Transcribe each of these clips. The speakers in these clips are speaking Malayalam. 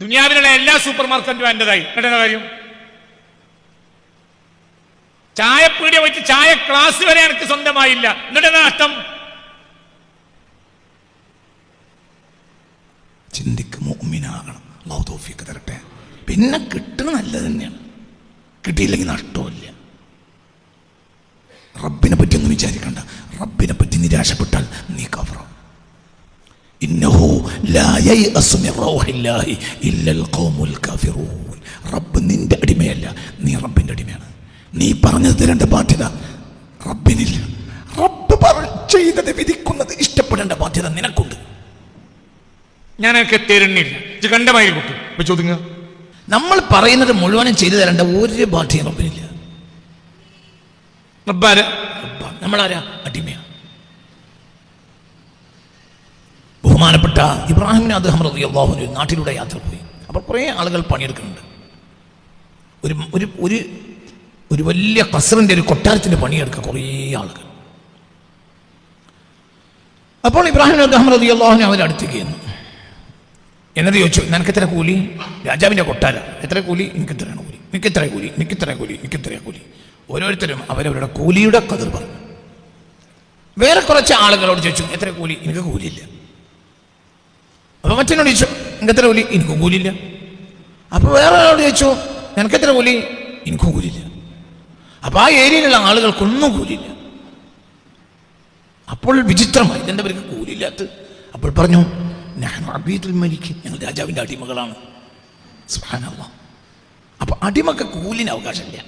ദുനിയാവിലുള്ള എല്ലാ സൂപ്പർ മാർക്കറ്റും എന്റേതായി. എന്നിട്ട് കാര്യം ചായപ്പീടിയ വെച്ച് ചായ ക്ലാസ് വരെ എനിക്ക് സ്വന്തമായില്ല. എന്നിട്ട് നഷ്ടം? ചിന്തിക്ക് മുഅ്മിനാകണം. അല്ലാഹു തൗഫീഖ് തരട്ടെ. പിന്നെ കിട്ടുന്നത് നല്ലത് തന്നെയാണ്, കിട്ടിയില്ലെങ്കിൽ നഷ്ടമില്ല. റബ്ബിനെ പറ്റി ഒന്നും വിചാരിക്കണ്ട. റബ്ബിനെ പറ്റി നിരാശപ്പെട്ടാൽ നീ കാഫിറാവും. ഇന്നഹു ലാ യയഅസു മിർ റൗഹില്ലാഹി ഇല്ലൽ ഖൗമുൽ കാഫിറൂൻ. റബ്ബ് നിന്റെ അടിമയല്ല, നീ റബ്ബിന്റെ അടിമയാണ്. നീ പറഞ്ഞത് തരേണ്ട ബാധ്യത റബ്ബിനില്ല. റബ്ബ് ചെയ്തത് വിധിക്കുന്നത് ഇഷ്ടപ്പെടേണ്ട ബാധ്യത നിനക്കുണ്ട്. ഞാൻ എനിക്ക് തരുന്നില്ല. ഇത് കണ്ടമായി കുട്ടി ചോദിങ്ങ. നമ്മൾ പറയുന്നത് മുഴുവനും ചെയ്തു തരേണ്ട ഒരു ബാധ്യത റബ്ബിനില്ല. നമ്മളാരാ? അടിമയാണ്. ബഹുമാനപ്പെട്ട ഇബ്രാഹിം അദ്ദേഹം റളിയല്ലാഹു അൻഹു നാട്ടിലൂടെ യാത്ര പോയി. അപ്പോൾ കുറേ ആളുകൾ പണിയെടുക്കുന്നുണ്ട്. ഒരു വലിയ ഖസ്റിന്റെ ഒരു കൊട്ടാരത്തിന്റെ പണിയെടുക്കുക കുറേ ആളുകൾ. അപ്പോൾ ഇബ്രാഹിം അദ്ദേഹം റളിയല്ലാഹു അൻഹു അവരുടെ അടുത്തേക്ക് ചെന്നു. എന്നിട്ട് ചോദിച്ചു, നിനക്ക് എത്ര കൂലി? രാജാവിന്റെ കൊട്ടാരം, എത്ര കൂലി? എനിക്ക് എത്രയാണ് കൂലി? എനിക്ക് എത്ര കൂലി? എനിക്ക് എത്ര കൂലി? എനിക്ക് എത്ര കൂലി? ഓരോരുത്തരും അവരവരുടെ കൂലിയുടെ കതിർ പറഞ്ഞു. വേറെ കുറച്ച് ആളുകളോട് ചോദിച്ചു, എത്ര കൂലി? എനിക്ക് കൂലിയില്ല. അപ്പൊ മറ്റൊന്നോട് ചോദിച്ചു, എനിക്ക് എത്ര കൂലി? എനിക്ക് കൂലിയില്ല. അപ്പൊ വേറെ ആളോട് ചോദിച്ചു, നിനക്ക് എത്ര കൂലി? എനിക്കും കൂലിയില്ല. അപ്പൊ ആ ഏരിയയിലുള്ള ആളുകൾക്കൊന്നും കൂലിയില്ല. അപ്പോൾ വിചിത്രമായി, ഇതെന്താ പേർക്ക് കൂലിയില്ലാത്ത? അപ്പോൾ പറഞ്ഞു, ഞങ്ങൾ രാജാവിന്റെ അടിമകളാണ്. സുബ്ഹാനല്ലാഹ്. അപ്പൊ അടിമക്ക് കൂലിന് അവകാശമില്ല.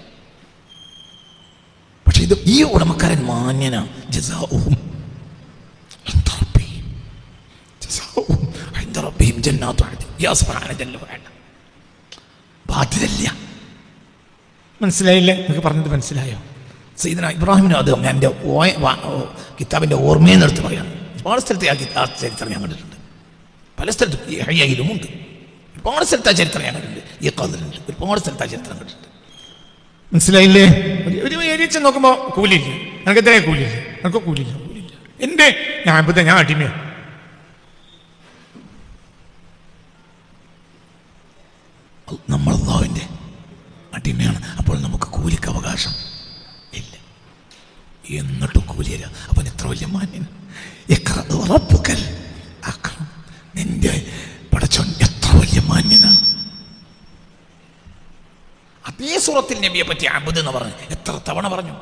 പക്ഷെ ഇത് ഈ ഉടമക്കാരൻ മാന്യനാണ്. ജസാഉഹും ഇൻദ റബ്ബിഹിം ജന്നാത്തു അദ്ൻ. യാ സുബ്ഹാന ജല്ല വഅല. ബാധ്യതയില്ല. മനസ്സിലായില്ലേ? നിങ്ങൾക്ക് പറഞ്ഞത് മനസ്സിലായോ? സയ്യിദന ഇബ്രാഹിമിന് അത് എൻ്റെ കിതാബിൻ്റെ ഓർമ്മയെന്ന് എടുത്ത് പറയാണ്. ഒരുപാട് സ്ഥലത്ത് ആ ചരിത്രം ഞാൻ കണ്ടിട്ടുണ്ട്. പല സ്ഥലത്തും ഈ ഹയ്യയിലുമുണ്ട്. ഒരുപാട് സ്ഥലത്ത് ആ ചരിത്രം ഞാൻ കണ്ടിട്ടുണ്ട്. ഈ ഖദറിലുണ്ട്. ഒരുപാട് സ്ഥലത്ത് ആ ചരിത്രം കണ്ടിട്ടുണ്ട്. മനസ്സിലായില്ലേ? ഒരു ഏരിയ വെച്ച് നോക്കുമ്പോൾ കൂലിയില്ല. എനിക്ക് എത്രയാ കൂലിയില്ല? എനിക്ക് കൂലിയില്ല. കൂലിയില്ല. എന്റെ ഞാൻ അടിമയാണ്. നമ്മൾ അല്ലാഹുവിൻ്റെ അടിമയാണ്. അപ്പോൾ നമുക്ക് കൂലിക്ക് അവകാശം ഇല്ല. എന്നിട്ടും കൂലി തരാം. അവൻ എത്ര വലിയ മാന്യൻ. നിന്റെ പടച്ചോൻ എത്ര വലിയ മാന്യനാണ്. അതേ സൂറത്തിൽ നബിയെ പറ്റി അബ്ദ് എന്ന് പറഞ്ഞു എത്ര തവണ പറഞ്ഞു.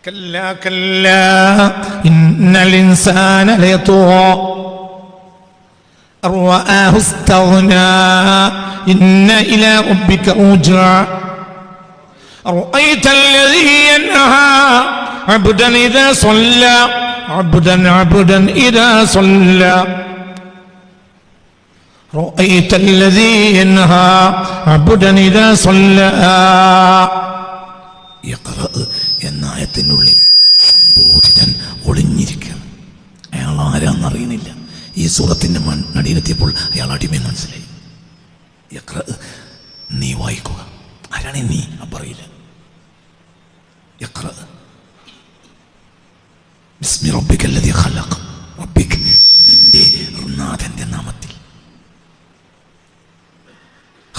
കല്ലാ കല്ലാ ഇന്നൽ ഇൻസാന ലയത്ഗാ റആഹു ഇസ്തഗ്നാ ഇന്ന ഇലാ റബ്ബിക റുജ്അ റഅയ്ത അല്ലദീ യൻഹാ അബ്ദൻ ഇദാ സ്വല്ലാ അബ്ദൻ ഇദാ സ്വല്ലാ رأيت الذي ينهى عبدا إذا صلى. يقرأ എന്നായത്തിനുള്ളിൽ ബോധിതൻ ഒളിഞ്ഞിരിക്കുകയാണ്. അയാൾ ആരാന്നറിയുന്നില്ല. ഈ സൂറത്തിന്റെ നടിയിലെത്തിയപ്പോൾ അയാൾ അടിമയെന്ന് മനസ്സിലായി. യഖ്റ, നീ വായിക്കുക. ആരാണ് നീ? പറയില്ല. യഖ്റ ബിസ്മി റബ്ബിക്കല്ലദീ ഖലഖ്. റബ്ബിക്, നിന്റെ നാഥന്റെ നാമത്തിൽ.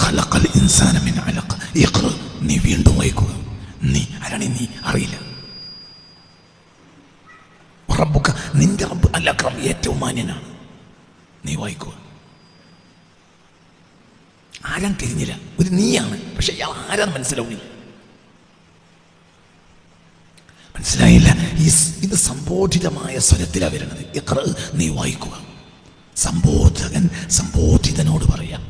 ഖലഖൽ ഇൻസാന മിൻ അലഖ്. യഖ്റ, നീ വീണ്ടും വായിക്കുക. നീ ആരാണ്? നീ അറിയില്ല. റബ്ബുക, നിന്റെ റബ്ബ് അൽ അക്രം, ഏറ്റവും മാന്യനാണ്. നീ വായിക്കുക. ആരാൻ തിരിഞ്ഞില്ല. ഒരു നീയാണ്, പക്ഷെ ഇയാൾ ആരാന്ന് മനസ്സിലാവുന്നില്ല. മനസ്സിലായില്ല? ഇത് സംബോധിതമായ സ്വരത്തിലാണ് വരുന്നത്. യഖ്റ, നീ വായിക്കുക. സംബോധകൻ സംബോധിതനോട് പറയാം,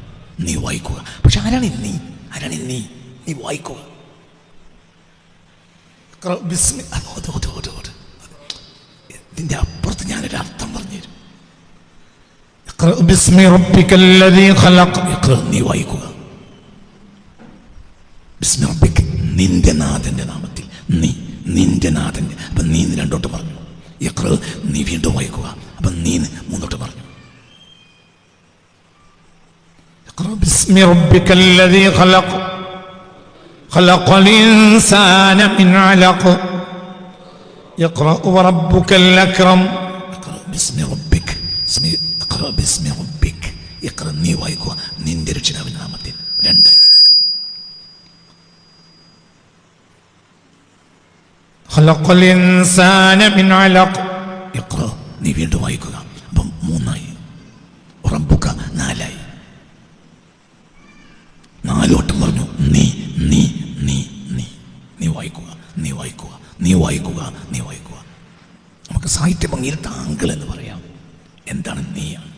നീ വായിക്കുക. പക്ഷെ ആരാണ് നീ? ആരാണ് നീ? നീ വായിക്കുക. ഇതിന്റെ അപ്പുറത്ത് ഞാനൊരു അർത്ഥം പറഞ്ഞുതരും. ബിസ്മി റബ്ബിക്കല്ലദീ ഖലഖ്. നീ വായിക്കുക. ബിസ്മി റബ്ബിക, നിന്റെ നാഥന്റെ നാമത്തിൽ. നീ, നിന്റെ നാഥന്റെ. അപ്പൊ നീ രണ്ടോട്ട് പറഞ്ഞു. യഖ്റ, നീ വീണ്ടും വായിക്കുക. അപ്പൊ നീ മൂന്നോട്ട് പറഞ്ഞു. ബിസ്മി റബ്ബിക്കല്ലദീ ഖലഖ് ഖലഖൽ ഇൻസാന മിൻ അലഖ് യഖ്റ വറബ്ബുക്കൽ അക്രം. ബിസ്മി റബ്ബിക, ഇഖ്റ ബിസ്മി റബ്ബിക്, ഇഖ്റ നീ വായിക്കുക നിന്റെ രക്ഷിതാവിന്റെ നാമത്തിൽ. 2 ഖലഖൽ ഇൻസാന മിൻ അലഖ്, ഇഖ്റ നീ വീണ്ടും വായിക്കുക. അപ്പം 3 റബ്ബുക 4. 4 വട്ടം പറഞ്ഞു നീ നീ നീ നീ നീ വായിക്കുക, നീ വായിക്കുക, നീ വായിക്കുക, നീ വായിക്കുക. നമുക്ക് സാഹിത്യ ഭംഗിയിൽ താങ്കൾ എന്ന് പറയാം. എന്താണ് നീയാണ്?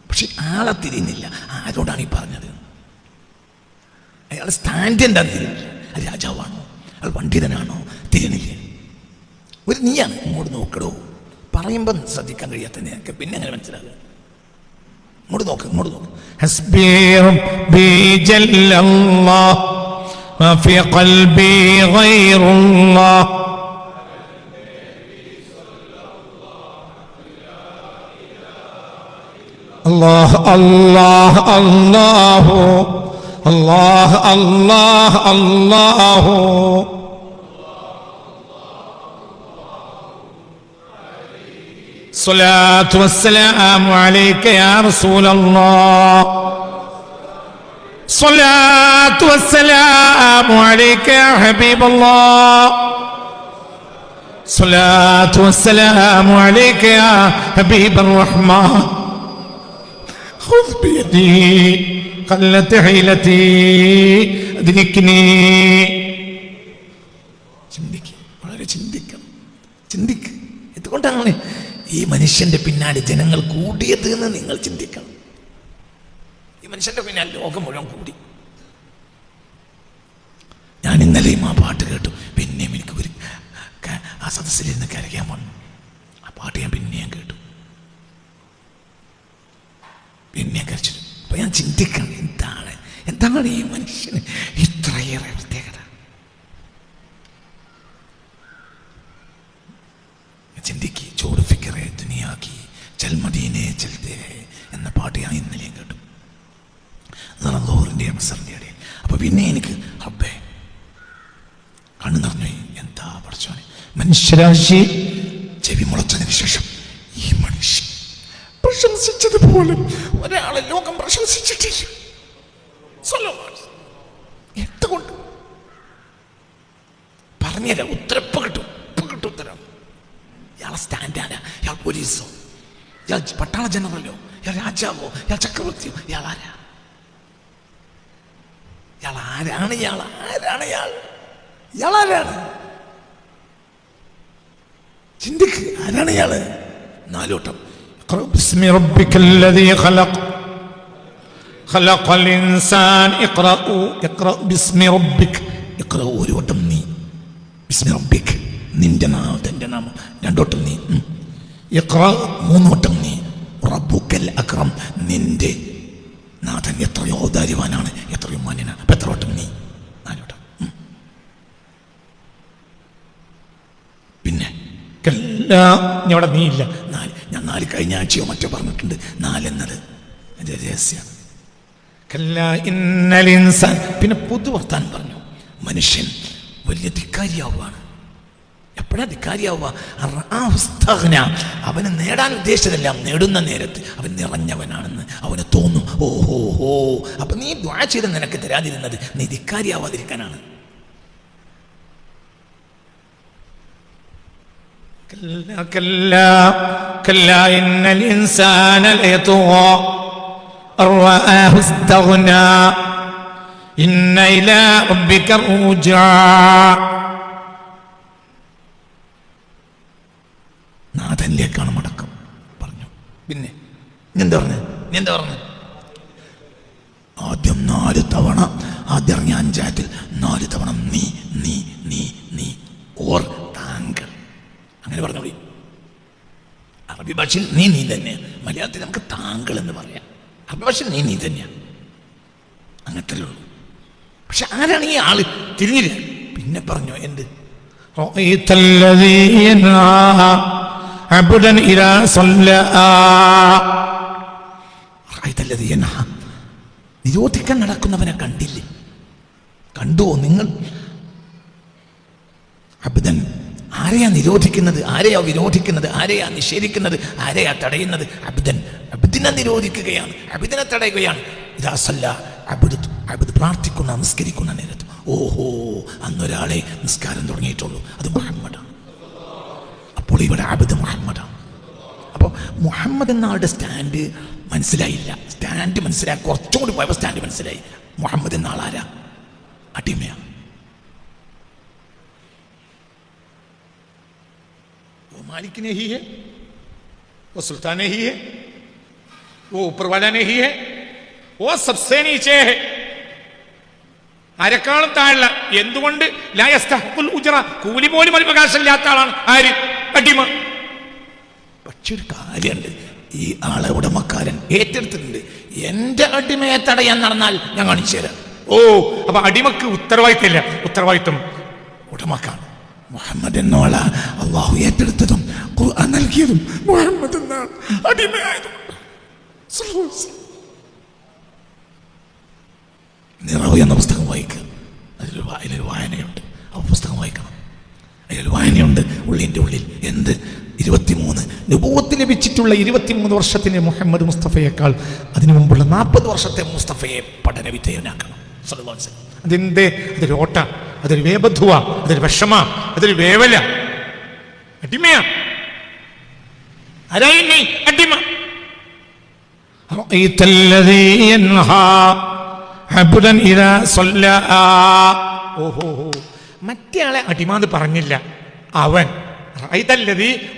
പക്ഷെ ആളെ തിരിയുന്നില്ല. ആരോടാണ് ഈ പറഞ്ഞത്? അയാൾ സ്റ്റാൻഡ് എന്താണെന്ന് തിരിയുന്നില്ല. അത് രാജാവാണോ, അയാൾ പണ്ഡിതനാണോ, തിരിയുന്നില്ല. ഒരു നീയാണ്. ഇങ്ങോട്ട് നോക്കടോ. പറയുമ്പം ശ്രദ്ധിക്കാൻ കഴിയാത്ത നിനക്ക് പിന്നെ അങ്ങനെ മനസ്സിലാകുക. ഇങ്ങോട്ട് നോക്ക്, ഇങ്ങോട്ട് നോക്ക്. ഹസ്ബി റബ്ബി ജല്ലല്ലാഹ് മാ ഫീ ഖൽബി ഗൈറുല്ലാഹ്. അല്ലാഹ് അല്ലാഹ് അല്ലാഹു അല്ലാഹ് അല്ലാഹ് അല്ലാഹു. الصلاة والسلام عليك يا رسول الله. الصلاة والسلام عليك يا حبيب الله. الصلاة والسلام عليك يا حبيب الرحمن. خذ بيدي قلت حيلتي أدركني. ചിന്തിക്കുക, വളരെ ചിന്തിക്കണം. ചിന്തിക്കുക. എന്തുകൊണ്ടാണ് ഈ മനുഷ്യന്റെ പിന്നാലെ ജനങ്ങൾ കൂടിയത് എന്ന് നിങ്ങൾ ചിന്തിക്കണം. ഈ മനുഷ്യന്റെ പിന്നാലെ ലോകം മുഴുവൻ കൂടി. ഞാൻ ഇന്നലെയും ആ പാട്ട് കേട്ടു. പിന്നെയും എനിക്ക് ഒരു ആ സദസ്സിലിരുന്ന് കരയാൻ വന്നു. ആ പാട്ട് ഞാൻ പിന്നെയും കേട്ടു, പിന്നെയും കരച്ചു. അപ്പൊ ഞാൻ ചിന്തിക്കണം, എന്താണ് ഈ മനുഷ്യന് ഇത്രയേറെ പ്രത്യേകത? ചിന്തിക്ക്. ചോട് ഫിക്കറെ ദുനിയാക്കി ചൽ മദീനെ ചൽത്തെ എന്ന പാട്ട് ഞാൻ ഇന്നലെയും കേട്ടു. അതാണ് ലോറിൻ്റെയും അസറിൻ്റെ ഇടയിൽ. അപ്പൊ പിന്നെ എനിക്ക് റബ്ബേ കണ്ണു നിറഞ്ഞു. എന്താ പഠിച്ചോനെ, മനുഷ്യരാശി ചെവി മുളച്ചതിന് ശേഷം ഈ മനുഷ്യൻ പ്രശംസിച്ചതുപോലെ ഒരാളെ ലോകം പ്രശംസിച്ചിട്ടില്ല. എന്തുകൊണ്ട് പറഞ്ഞുതരാം. ഉത്തരം ഇപ്പൊ കിട്ടും, ഉത്തരം. ഇയാളെ സ്റ്റാൻഡാണ്, ഇയാൾ പോലീസോ, ഇയാൾ പട്ടാള ജനറലോ, ഇയാൾ രാജാവോ, ഇയാൾ ചക്രവർത്തിയോ, ഇയാൾ ആരാ? ഇയാൾ ആരാണ്? ഇയാളാരാണ്? ചിന്തിക്ക്. ആരാണ് ഇയാള്? 4 വട്ടം. بسم ربك الذي خلق خلق الإنسان اقرأ باسم ربك. ഒരു വട്ടം നീ ബിസ്മി റബ്ബിക് നിന്റെ നാമം. 2 വട്ടം നീ. 3 വട്ടം നീ റബ്ബുക്കൽ അക്രം നിന്റെ നാഥൻ എത്രയോ ധൈര്യവാനാണ്, എത്രയോ മാന്യനാണ്. അപ്പൊ എത്ര വട്ടം നീ? 4 വട്ടം. പിന്നെ ഇവിടെ നീ ഇല്ല. 4. ഞാൻ 4 കഴിഞ്ഞ ആഴ്ചയോ മറ്റോ പറഞ്ഞിട്ടുണ്ട്. 4 എന്നത് എൻ്റെ രഹസ്യമാണ്. പിന്നെ പുതുവർത്താനം പറഞ്ഞു. മനുഷ്യൻ വലിയ ധിക്കാരിയാവുകയാണ്. എപ്പോഴാ ധിക്കാരിയാവുക? അവന് നേടാൻ ഉദ്ദേശിച്ചതെല്ലാം നേടുന്ന നേരത്ത് അവൻ നിറഞ്ഞവനാണെന്ന് അവന് തോന്നും. ഓഹോ, അപ്പൊ നീ ദുആ ചെയ്ത് നിനക്ക് തരാതിരുന്നത് നീ ധിക്കാരിയാവാതിരിക്കാനാണ്. كلا إن الإنسان ليطغى أن رآه استغنى إن إلى ربك الرجعى. നാഥനിലേക്കാണ് മടക്കം പറഞ്ഞു. പിന്നെ നീ എന്താ പറഞ്ഞു? ആദ്യം 4 തവണ, ആദ്യം ഇറങ്ങിയ 5 4 തവണ നീ നീ നീ നീ ഓർ താങ്കൾ, അങ്ങനെ പറഞ്ഞോളി. അറബി ഭാഷയിൽ നീ തന്നെ, മലയാളത്തിൽ നമുക്ക് താങ്കൾ എന്ന് പറയാം. അറബി ഭാഷയിൽ നീ തന്നെയാണ്. അങ്ങനത്തെ ഉള്ളൂ. പക്ഷെ ആരാണ് ഈ ആള്? തിരിഞ്ഞില്ല. പിന്നെ പറഞ്ഞു എന്ത്? നിരോധിക്കാൻ നടക്കുന്നവനെ കണ്ടില്ലേ? കണ്ടുവോ നിങ്ങൾ? അബ്ദൻ ആരെയാ നിരോധിക്കുന്നത്, ആരെയാ വിരോധിക്കുന്നത്, ആരെയാ നിഷേധിക്കുന്നത്, ആരെയാ തടയുന്നത്? അബ്ദിനെ നിരോധിക്കുകയാണ്, അബ്ദിനെ തടയുകയാണ്. ഇദാ സല്ല അബ്ദ് പ്രാർത്ഥിക്കുന്ന നിസ്കരിക്കുന്ന നേരത്ത് ഓഹോ അന്നൊരാളെ നിസ്കാരം തുടങ്ങിയിട്ടുള്ളൂ, അത് മുഹമ്മദാണ്. അപ്പോൾ ഇവിടെ അബ്ദ് മുഹമ്മദാണ്. അപ്പോൾ മുഹമ്മദ് എന്ന ആളുടെ സ്റ്റാൻഡ് മനസ്സിലായില്ല. സ്റ്റാൻഡ് മനസ്സിലായി കുറച്ചും കൂടി പോയപ്പോൾ സ്റ്റാൻഡ് മനസ്സിലായി. മുഹമ്മദ് എന്ന ആളാരാ? അടിമയാണ്. मालिक नहीं है, वो सुल्तान नहीं है, वो ऊपर वाला नहीं है, वो सबसे नीचे है. ആരെക്കാളും താഴെ. എന്തുകൊണ്ട്? ലാ യസ്തഹഖുൽ ഉജ്റ, കൂലി പോലും അവകാശമില്ലാത്ത ആളാണ് ആര്? അടിമ. പക്ഷെ ഒരു കാര്യമുണ്ട്, ഈ ആളെ ഉടമക്കാരൻ ഏറ്റെടുത്തിട്ടുണ്ട്. എന്റെ അടിമയെ തടയാൻ നടന്നാൽ ഞാൻ കാണിച്ചു തരാം. ഓ, അപ്പൊ അടിമക്ക് ഉത്തരവാദിത്തമില്ല, ഉത്തരവാദിത്തം ഉടമക്കാണ്. മുഹമ്മദ് എന്നോള അള്ളാഹു ഏറ്റെടുത്തതും ഖുർആൻ നൽകിയതും മുഹമ്മദ് എന്നാണ് അടിമയായതുകൊണ്ട്. നിറവ് എന്ന പുസ്തകം വായിക്കുക. അതിലൊരു വായനയുണ്ട്. ആ പുസ്തകം വായിക്കണം. അതിലൊരു വായനയുണ്ട് ഉള്ളിൻ്റെ ഉള്ളിൽ. എന്ത്? 23 നബുവത്ത് ലഭിച്ചിട്ടുള്ള 23 വർഷത്തിന് മുഹമ്മദ് മുസ്തഫയേക്കാൾ അതിനു മുമ്പുള്ള 40 വർഷത്തെ മുസ്തഫയെ പഠന വിധേയനാക്കണം. അതിന്റെ അതൊരു ഓട്ട, അതൊരു വേബധുവ, അതൊരു വിഷമ, അതൊരു വേവല. അടിമയാ. ആരായി നീ? അടിമ. ഓഹോ, മറ്റേ ആളെ അടിമാന്ന് പറഞ്ഞില്ല. അവൻ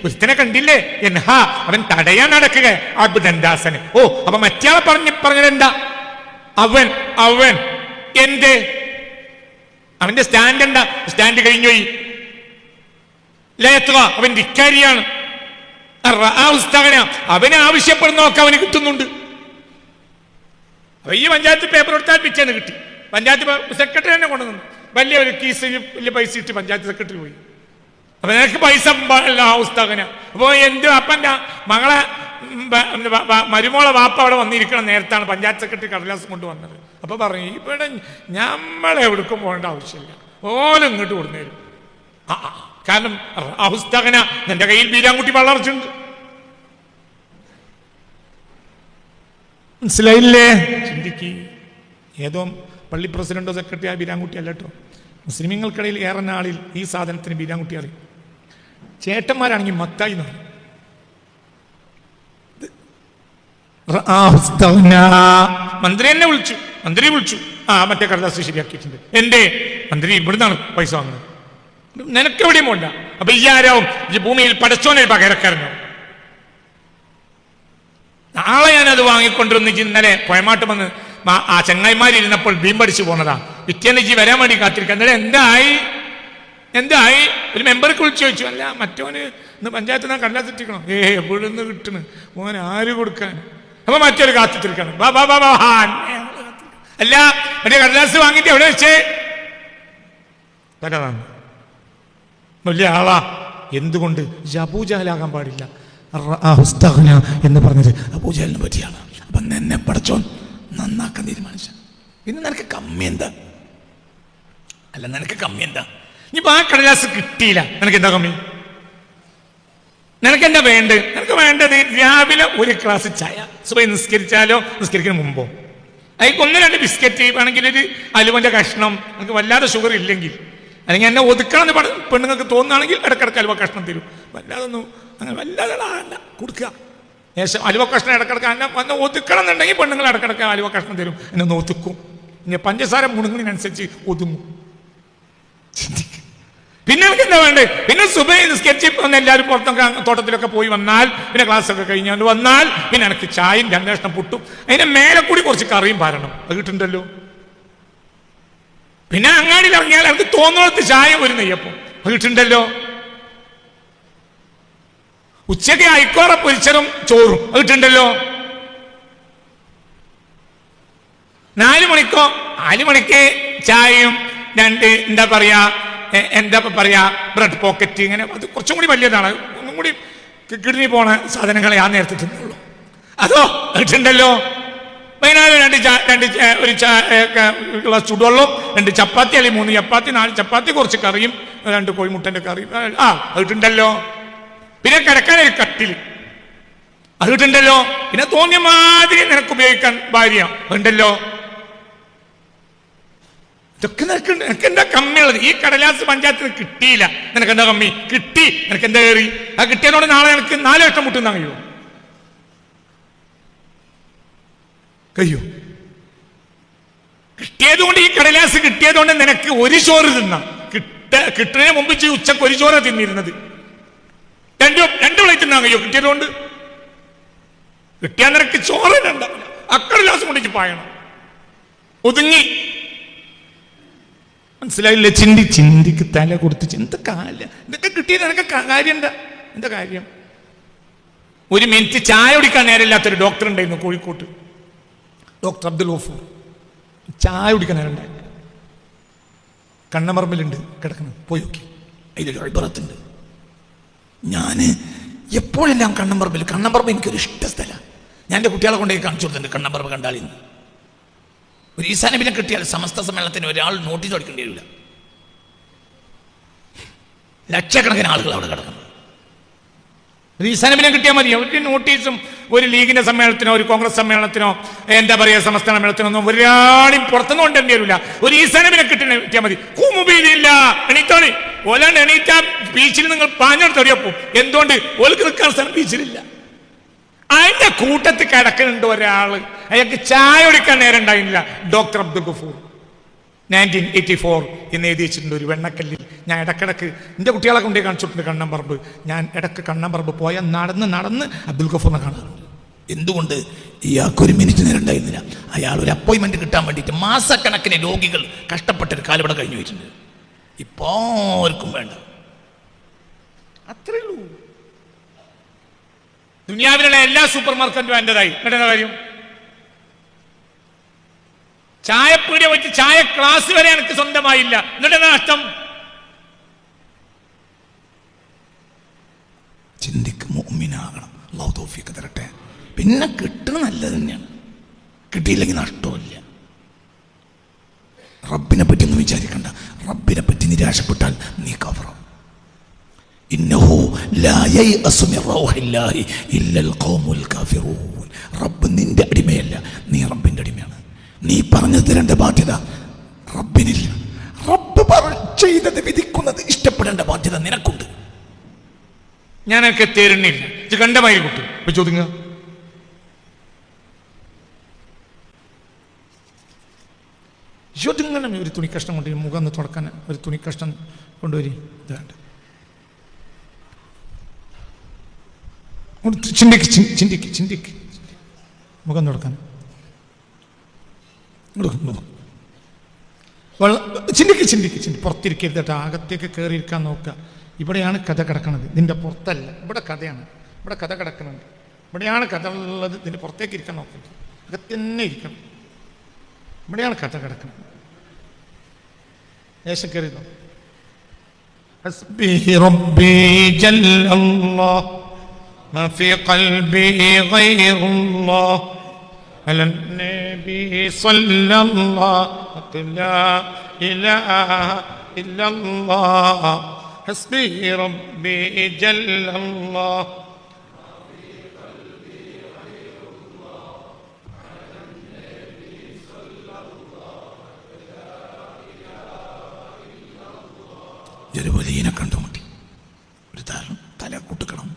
ഒരുത്തനെ കണ്ടില്ലേ? എൻഹാ, അവൻ തടയാൻ നടക്കുക അബ്ദൻ ദാസന്. ഓ, അപ്പൊ മറ്റേ ആളെ പറഞ്ഞതെന്താ? അവൻ അവൻ എന്റെ അവന്റെ സ്റ്റാൻഡ് എന്താ? സ്റ്റാൻഡ് കഴിഞ്ഞുപോയി. അവൻ ധിക്കാരിയാണ്. അവനെ ആവശ്യപ്പെടുന്നൊക്കെ അവന് കിട്ടുന്നുണ്ട്. അപ്പൊ ഈ പഞ്ചായത്ത് പേപ്പർ കൊടുത്താൽ പിറ്റേന്ന് കിട്ടി. പഞ്ചായത്ത് സെക്രട്ടറി തന്നെ കൊണ്ടുവന്നു. വലിയ ഒരു കീസ് വലിയ പൈസ ഇട്ട് പഞ്ചായത്ത് സെക്രട്ടറി പോയി. അപ്പൊ നിനക്ക് പൈസ ഉസ്താഖന. അപ്പൊ എന്റെ അപ്പന്റെ മകളെ മരുമോളെ വാപ്പ അവിടെ വന്നിരിക്കണം നേരത്താണ് പഞ്ചായത്ത് സെക്രട്ടറി കടലാസ് കൊണ്ടുവന്നത്. അപ്പൊ പറഞ്ഞു, ഇവിടെ നമ്മളെവിടേക്കും പോകേണ്ട ആവശ്യമില്ല, ഓലും ഇങ്ങോട്ട് കൊടുന്നേരും. കാരണം ഉസ്താഖന എന്റെ കയ്യിൽ ബീരാൻകുട്ടി വളർച്ചുണ്ട്. മനസ്സിലായില്ലേ? ചിന്തിക്ക്. ഏതോ പള്ളി പ്രസിഡന്റോ സെക്രട്ടറി ആ ബീരാൻകുട്ടി അല്ല കേട്ടോ. മുസ്ലിമീങ്ങൾക്കിടയിൽ ഏറെ നാളിൽ ഈ സാധനത്തിന് ബീരാൻകുട്ടി അറിയും. ചേട്ടന്മാരാണെങ്കിൽ മത്തായി എന്ന് പറയും. മന്ത്രി എന്നെ വിളിച്ചു, മന്ത്രി വിളിച്ചു. മറ്റേ കടലാസ് ശരിയാക്കിയിട്ടുണ്ട്. എന്റെ മന്ത്രി ഇവിടുന്നാണ് പൈസ വാങ്ങുന്നത്. നിനക്ക് എവിടെയും പോണ്ട. അപ്പൊ ഈ ആരാവും? ഈ ഭൂമിയിൽ പടച്ചോനെ പകരക്കാരനോ? നാളെ ഞാനത് വാങ്ങിക്കൊണ്ടിരുന്ന ഇന്നലെ പുഴമാട്ട് വന്ന് ആ ചങ്ങായിമാരിരുന്നപ്പോൾ ബീമ്പടിച്ചു പോണതാ. പിറ്റേന്ന് ജി വരാൻ വേണ്ടി കാത്തിരിക്കുക. എന്നാലും എന്തായി ഒരു മെമ്പർക്ക് വിളിച്ചു ചോദിച്ചു. അല്ല മറ്റോന് ഇന്ന് പഞ്ചായത്തിൽ നിന്ന് കടലാസ് എത്തിക്കണം. എവിടെ നിന്ന് കിട്ടണ് മോൻ, ആര് കൊടുക്കാൻ? അപ്പൊ മറ്റൊരു കാത്തിരിക്കണം. അല്ല മറ്റേ കടലാസ് വാങ്ങിയിട്ട് എവിടെ വെച്ചേ? തരാണ് വലിയ ആളാ. എന്തുകൊണ്ട്? അബൂജഹലാകാൻ പാടില്ല. എന്ന് പറഞ്ഞത് അബൂജഹലിനെ പറ്റിയാണ്. അപ്പൊ എന്നെ പടച്ചോൻ നന്നാക്കാൻ തീരുമാനിച്ച. പിന്നെ നിനക്ക് കമ്മി എന്താ? അല്ല നിനക്ക് കമ്മി എന്താ? ഇനിയിപ്പോ ആ കടലാസ് കിട്ടിയില്ല, നിനക്ക് എന്താ കമ്മി? നിനക്കെന്താ വേണ്ടത്? നിനക്ക് വേണ്ടത് രാവിലെ ഒരു ഗ്ലാസ് ചായ, സുബഹി നിസ്കരിച്ചാലോ നിസ്കരിക്കുന്ന മുമ്പോ. അതിൽ 1-2 ബിസ്ക്കറ്റ്, വേണമെങ്കിൽ ഒരു അലുവന്റെ കഷ്ണം. നിനക്ക് വല്ലാതെ ഷുഗർ ഇല്ലെങ്കിൽ, അല്ലെങ്കിൽ എന്നെ ഒതുക്കണമെന്ന് പെണ്ണുങ്ങൾക്ക് തോന്നുകയാണെങ്കിൽ ഇടക്കിടക്ക് അലുവ കഷ്ണം തരും. വല്ലാതൊന്നും അങ്ങനെ വല്ലാതെ കൊടുക്കുക. ശേഷം അലുവ കഷ്ണം ഇടക്കിടക്ക് എന്നെ വന്ന് ഒതുക്കണം എന്നുണ്ടെങ്കിൽ പെണ്ണുങ്ങൾ ഇടക്കിടക്ക് അലുവ കഷ്ണം തരും, എന്നെ ഒന്ന് ഒതുക്കും. ഇനി പഞ്ചസാര മുണുങ്ങുന്നതിനനുസരിച്ച് ഒതുങ്ങും. പിന്നെ എനിക്ക് എന്താ വേണ്ടത്? പിന്നെ സുബഹി നിസ്കരിച്ച് ഒന്ന് എല്ലാവരും പുറത്തൊക്കെ തോട്ടത്തിലൊക്കെ പോയി വന്നാൽ, പിന്നെ ക്ലാസ്സൊക്കെ കഴിഞ്ഞാൽ വന്നാൽ, പിന്നെ എനിക്ക് ചായയും 2 കഷ്ണം പുട്ടും, അതിന്റെ മേലെ കൂടി കുറച്ച് കറിയും പാരണം. അത് കിട്ടുന്നുണ്ടല്ലോ. പിന്നെ അങ്ങാടിയിൽ ഇറങ്ങിയാൽ എനിക്ക് തോന്നുന്നിടത്ത് ചായ ഒരു നെയ്യപ്പം, അത് കിട്ടുന്നുണ്ടല്ലോ. ഉച്ചയ്ക്ക് അയക്കോറ പൊരിച്ചതും ചോറും, അത് കിട്ടുന്നുണ്ടല്ലോ. 4 മണിക്കോ 4 മണിക്ക് ചായയും 2 എന്താ പറയാ ബ്രെഡ് പോക്കറ്റ്, ഇങ്ങനെ അത് കുറച്ചും കൂടി വലിയതാണ്. ഒന്നും കൂടി കിഡ്നി പോണ സാധനങ്ങളെ ആ നേരത്തെ തിന്നുള്ളൂ. അതോ കിട്ടുന്നുണ്ടല്ലോ. വൈകുന്നേരം 2 ഗ്ലാസ് ചൂടുവെള്ളവും 2 ചപ്പാത്തി അല്ലെങ്കിൽ 3 ചപ്പാത്തി 4 ചപ്പാത്തി കുറച്ച് കറിയും 2 കോഴിമുട്ടൻ്റെ കറി, അതിട്ടുണ്ടല്ലോ. പിന്നെ കിടക്കാനൊരു കട്ടില്, അതിട്ടുണ്ടല്ലോ. പിന്നെ തോന്നിയ മാതിരി നിനക്ക് ഉപയോഗിക്കാൻ ഭാര്യ ഉണ്ടല്ലോ. ഇതൊക്കെ നിനക്ക് എന്താ കമ്മിയുള്ളത്? ഈ കടലാസ് പഞ്ചായത്തിന് കിട്ടിയില്ല, നിനക്ക് എന്താ കമ്മി? കിട്ടി, നിനക്ക് എന്താ കയറി? ആ കിട്ടിയതോടെ നാളെ എനിക്ക് 4 ലക്ഷം മുട്ടുന്ന കഴിയോ? കിട്ടിയതുകൊണ്ട്, ഈ കടലാസ് കിട്ടിയതുകൊണ്ട് നിനക്ക് ഒരു ചോറ് തിന്നാം. കിട്ടുന്നതിന് മുമ്പ് ഉച്ചക്ക് ഒരു ചോറ് തിന്നിരുന്നത്, 2 പ്ലേറ്റ് തിന്നാൻ കഴിയോ? കിട്ടിയതുകൊണ്ട് കിട്ടിയാൽ നിനക്ക് ചോറ് ഉണ്ടാവില്ല. അക്കടലാസ് കൊണ്ടിട്ട് പായണം, ഒതുങ്ങി. മനസ്സിലായില്ലേ? ചിന്തിക്ക് തല കൊടുത്ത് എന്ത് കാര്യം? ഇതൊക്കെ കിട്ടിയത് നിനക്ക് കാര്യം എന്താ കാര്യം? 1 മിനിറ്റ് ചായ കുടിക്കാൻ നേരമില്ലാത്തൊരു ഡോക്ടർ ഉണ്ടായിരുന്നു കോഴിക്കോട്ട്, ഡോക്ടർ അബ്ദുൽ ഗഫൂർ. ചായ കുടിക്കാൻ നേരം ഉണ്ടായില്ല. കണ്ണമർമ്മിലുണ്ട് കിടക്കണം, പോയി നോക്കി, അതിലൊരു അത്ഭുതത്തുണ്ട്. ഞാൻ എപ്പോഴെല്ലാം കണ്ണമ്പറമ്പ് എനിക്കൊരു ഇഷ്ട സ്ഥലമാണ്. ഞാൻ എൻ്റെ കുട്ടികളെ കൊണ്ടേ കാണിച്ചു കൊടുത്തിട്ടുണ്ട്. കണ്ണമ്പറമ്പ് കണ്ടാലിന്ന് ഒരു ഈസാനബിനെ കിട്ടിയാൽ സമസ്ത സമ്മേളനത്തിന് ഒരാൾ നോട്ടീസ് അടിക്കേണ്ടി വരില്ല. ലക്ഷക്കണക്കിന് ആളുകൾ അവിടെ കിടക്കുന്നു. ഒരു ഈസാനബിനെ കിട്ടിയാൽ മതി. ഒരു നോട്ടീസും ഒരു ലീഗിന്റെ സമ്മേളനത്തിനോ ഒരു കോൺഗ്രസ് സമ്മേളനത്തിനോ എന്താ പറയുക സംസ്ഥാന സമ്മേളനത്തിനോ ഒന്നും ഒരാളും പുറത്തുനിന്ന് കൊണ്ടുവരേണ്ടി വരില്ല. ഒരു ഈസാനബിനെ കിട്ടിയാൽ മതി. കൂമുബീലില്ല, എണീത്തോളി. ഓലാണ്ട് എണീറ്റാ ബീച്ചിൽ നിങ്ങൾ പാഞ്ഞെടുത്തൊടിയപ്പോ എന്തുകൊണ്ട് ഓൽക്ക് നിൽക്കാൻ സ്ഥലം ബീച്ചിലില്ല. അതിന്റെ കൂട്ടത്തിൽ കിടക്കുന്നുണ്ട് ഒരാള്, അയാൾക്ക് ചായ കുടിക്കാൻ നേരം ഉണ്ടായില്ല. ഡോക്ടർ അബ്ദുൽ ഗഫൂർ 1984 എന്ന് എഴുതി വെച്ചിട്ടുണ്ട് ഒരു വെണ്ണക്കല്ലിൽ. ഞാൻ ഇടക്കിടക്ക് എൻ്റെ കുട്ടികളെ കൊണ്ടേ കാണിച്ചിട്ടുണ്ട് കണ്ണമ്പറമ്പ്. ഞാൻ ഇടക്ക് കണ്ണമ്പറമ്പ് പോയാൽ നടന്ന് അബ്ദുൽ ഗഫൂറിനെ കാണാറുണ്ട്. എന്തുകൊണ്ട്? ഇയാൾക്കൊരു മിനിറ്റ് നേരം ഉണ്ടായിരുന്നില്ല. അയാൾ ഒരു അപ്പോയിൻമെന്റ് കിട്ടാൻ വേണ്ടിയിട്ട് മാസക്കണക്കിന് രോഗികൾ കഷ്ടപ്പെട്ടൊരു കാലം ഇവിടെ കഴിഞ്ഞു പോയിട്ടുണ്ട്. ഇപ്പോ ആർക്കും വേണ്ട. അത്രേ ഉള്ളൂ. ദുനിയാവിലുള്ള എല്ലാ സൂപ്പർ മാർക്കറ്റും എൻ്റെതായി. എന്നിട്ടെന്താ കാര്യം? ചായപ്പീടിയ വെച്ച് ചായ ക്ലാസ് വരെ എനിക്ക് സ്വന്തമായില്ല. എന്നിട്ടെന്താ നഷ്ടം? ചിന്തിക്ക്, മുഅ്മിനാകണം. അല്ലാഹു തൗഫീഖ് തരട്ടെ. പിന്നെ കിട്ടുന്നത് നല്ലത് തന്നെയാണ്, കിട്ടിയില്ലെങ്കിൽ നഷ്ടമില്ല. റബ്ബിനെ പറ്റി ഒന്നും വിചാരിക്കണ്ട. റബ്ബിനെ പറ്റി നിരാശപ്പെട്ടാൽ നീ കഫറാവും. ഇന്നഹു ലാ യയഅസു മിർ റൗഹില്ലാഹി ഇല്ലൽ ഖൗമുൽ കാഫിറൂൻ. റബ്ബ് നിന്റെ അടിമയല്ല, നീ റബ്ബിന്റെ അടിമയാണ്. നീ പറഞ്ഞു തരേണ്ട ബാധ്യത റബ്ബിനില്ല. റബ്ബ് ചെയ്തത് വിധിക്കുന്നത് ഇഷ്ടപ്പെടേണ്ട ബാധ്യത നിനക്കുണ്ട്. ഞാനൊക്കെ തരുന്നില്ല. ഇത് കണ്ടമായി കുട്ടി ചോദിങ്ങ. ചോദിങ്ങനെ ഒരു തുണി കഷ്ണം കൊണ്ട് മുഖം ഒന്ന് തുടക്കാൻ ഒരു തുണി കഷ്ണം കൊണ്ടുവരി. ഇതാണ്ട് ചിന്തിക്ക് മുഖം തുടക്കാൻ. ചിന്തിക്ക് പുറത്തിരിക്കരുത് കേട്ടോ. അകത്തേക്ക് കയറിയിരിക്കാൻ നോക്കുക. ഇവിടെയാണ് കഥ കിടക്കുന്നത്, ഇതിൻ്റെ പുറത്തല്ല. ഇവിടെ കഥയാണ്, ഇവിടെ കഥ കിടക്കുന്നുണ്ട്. ഇവിടെയാണ് കഥ ഉള്ളത്, ഇതിൻ്റെ പുറത്തേക്ക് ഇരിക്കാൻ നോക്കരുത്. അകത്ത് തന്നെ ഇരിക്കണം. ഇവിടെയാണ് കഥ കിടക്കുന്നത്. ദേശം കയറിയതോ ഹസ്ബി റബ്ബി ജല്ലല്ലാഹ് മാ ഫീ ഖൽബി ഗൈറുല്ലാഹ് على النبي صلى الله لا إله إلا الله حسبي ربي جل الله ഒരു വലിയനെ കണ്ടുമുട്ടി. ഒരു തല കൂട്ടിക്കണം.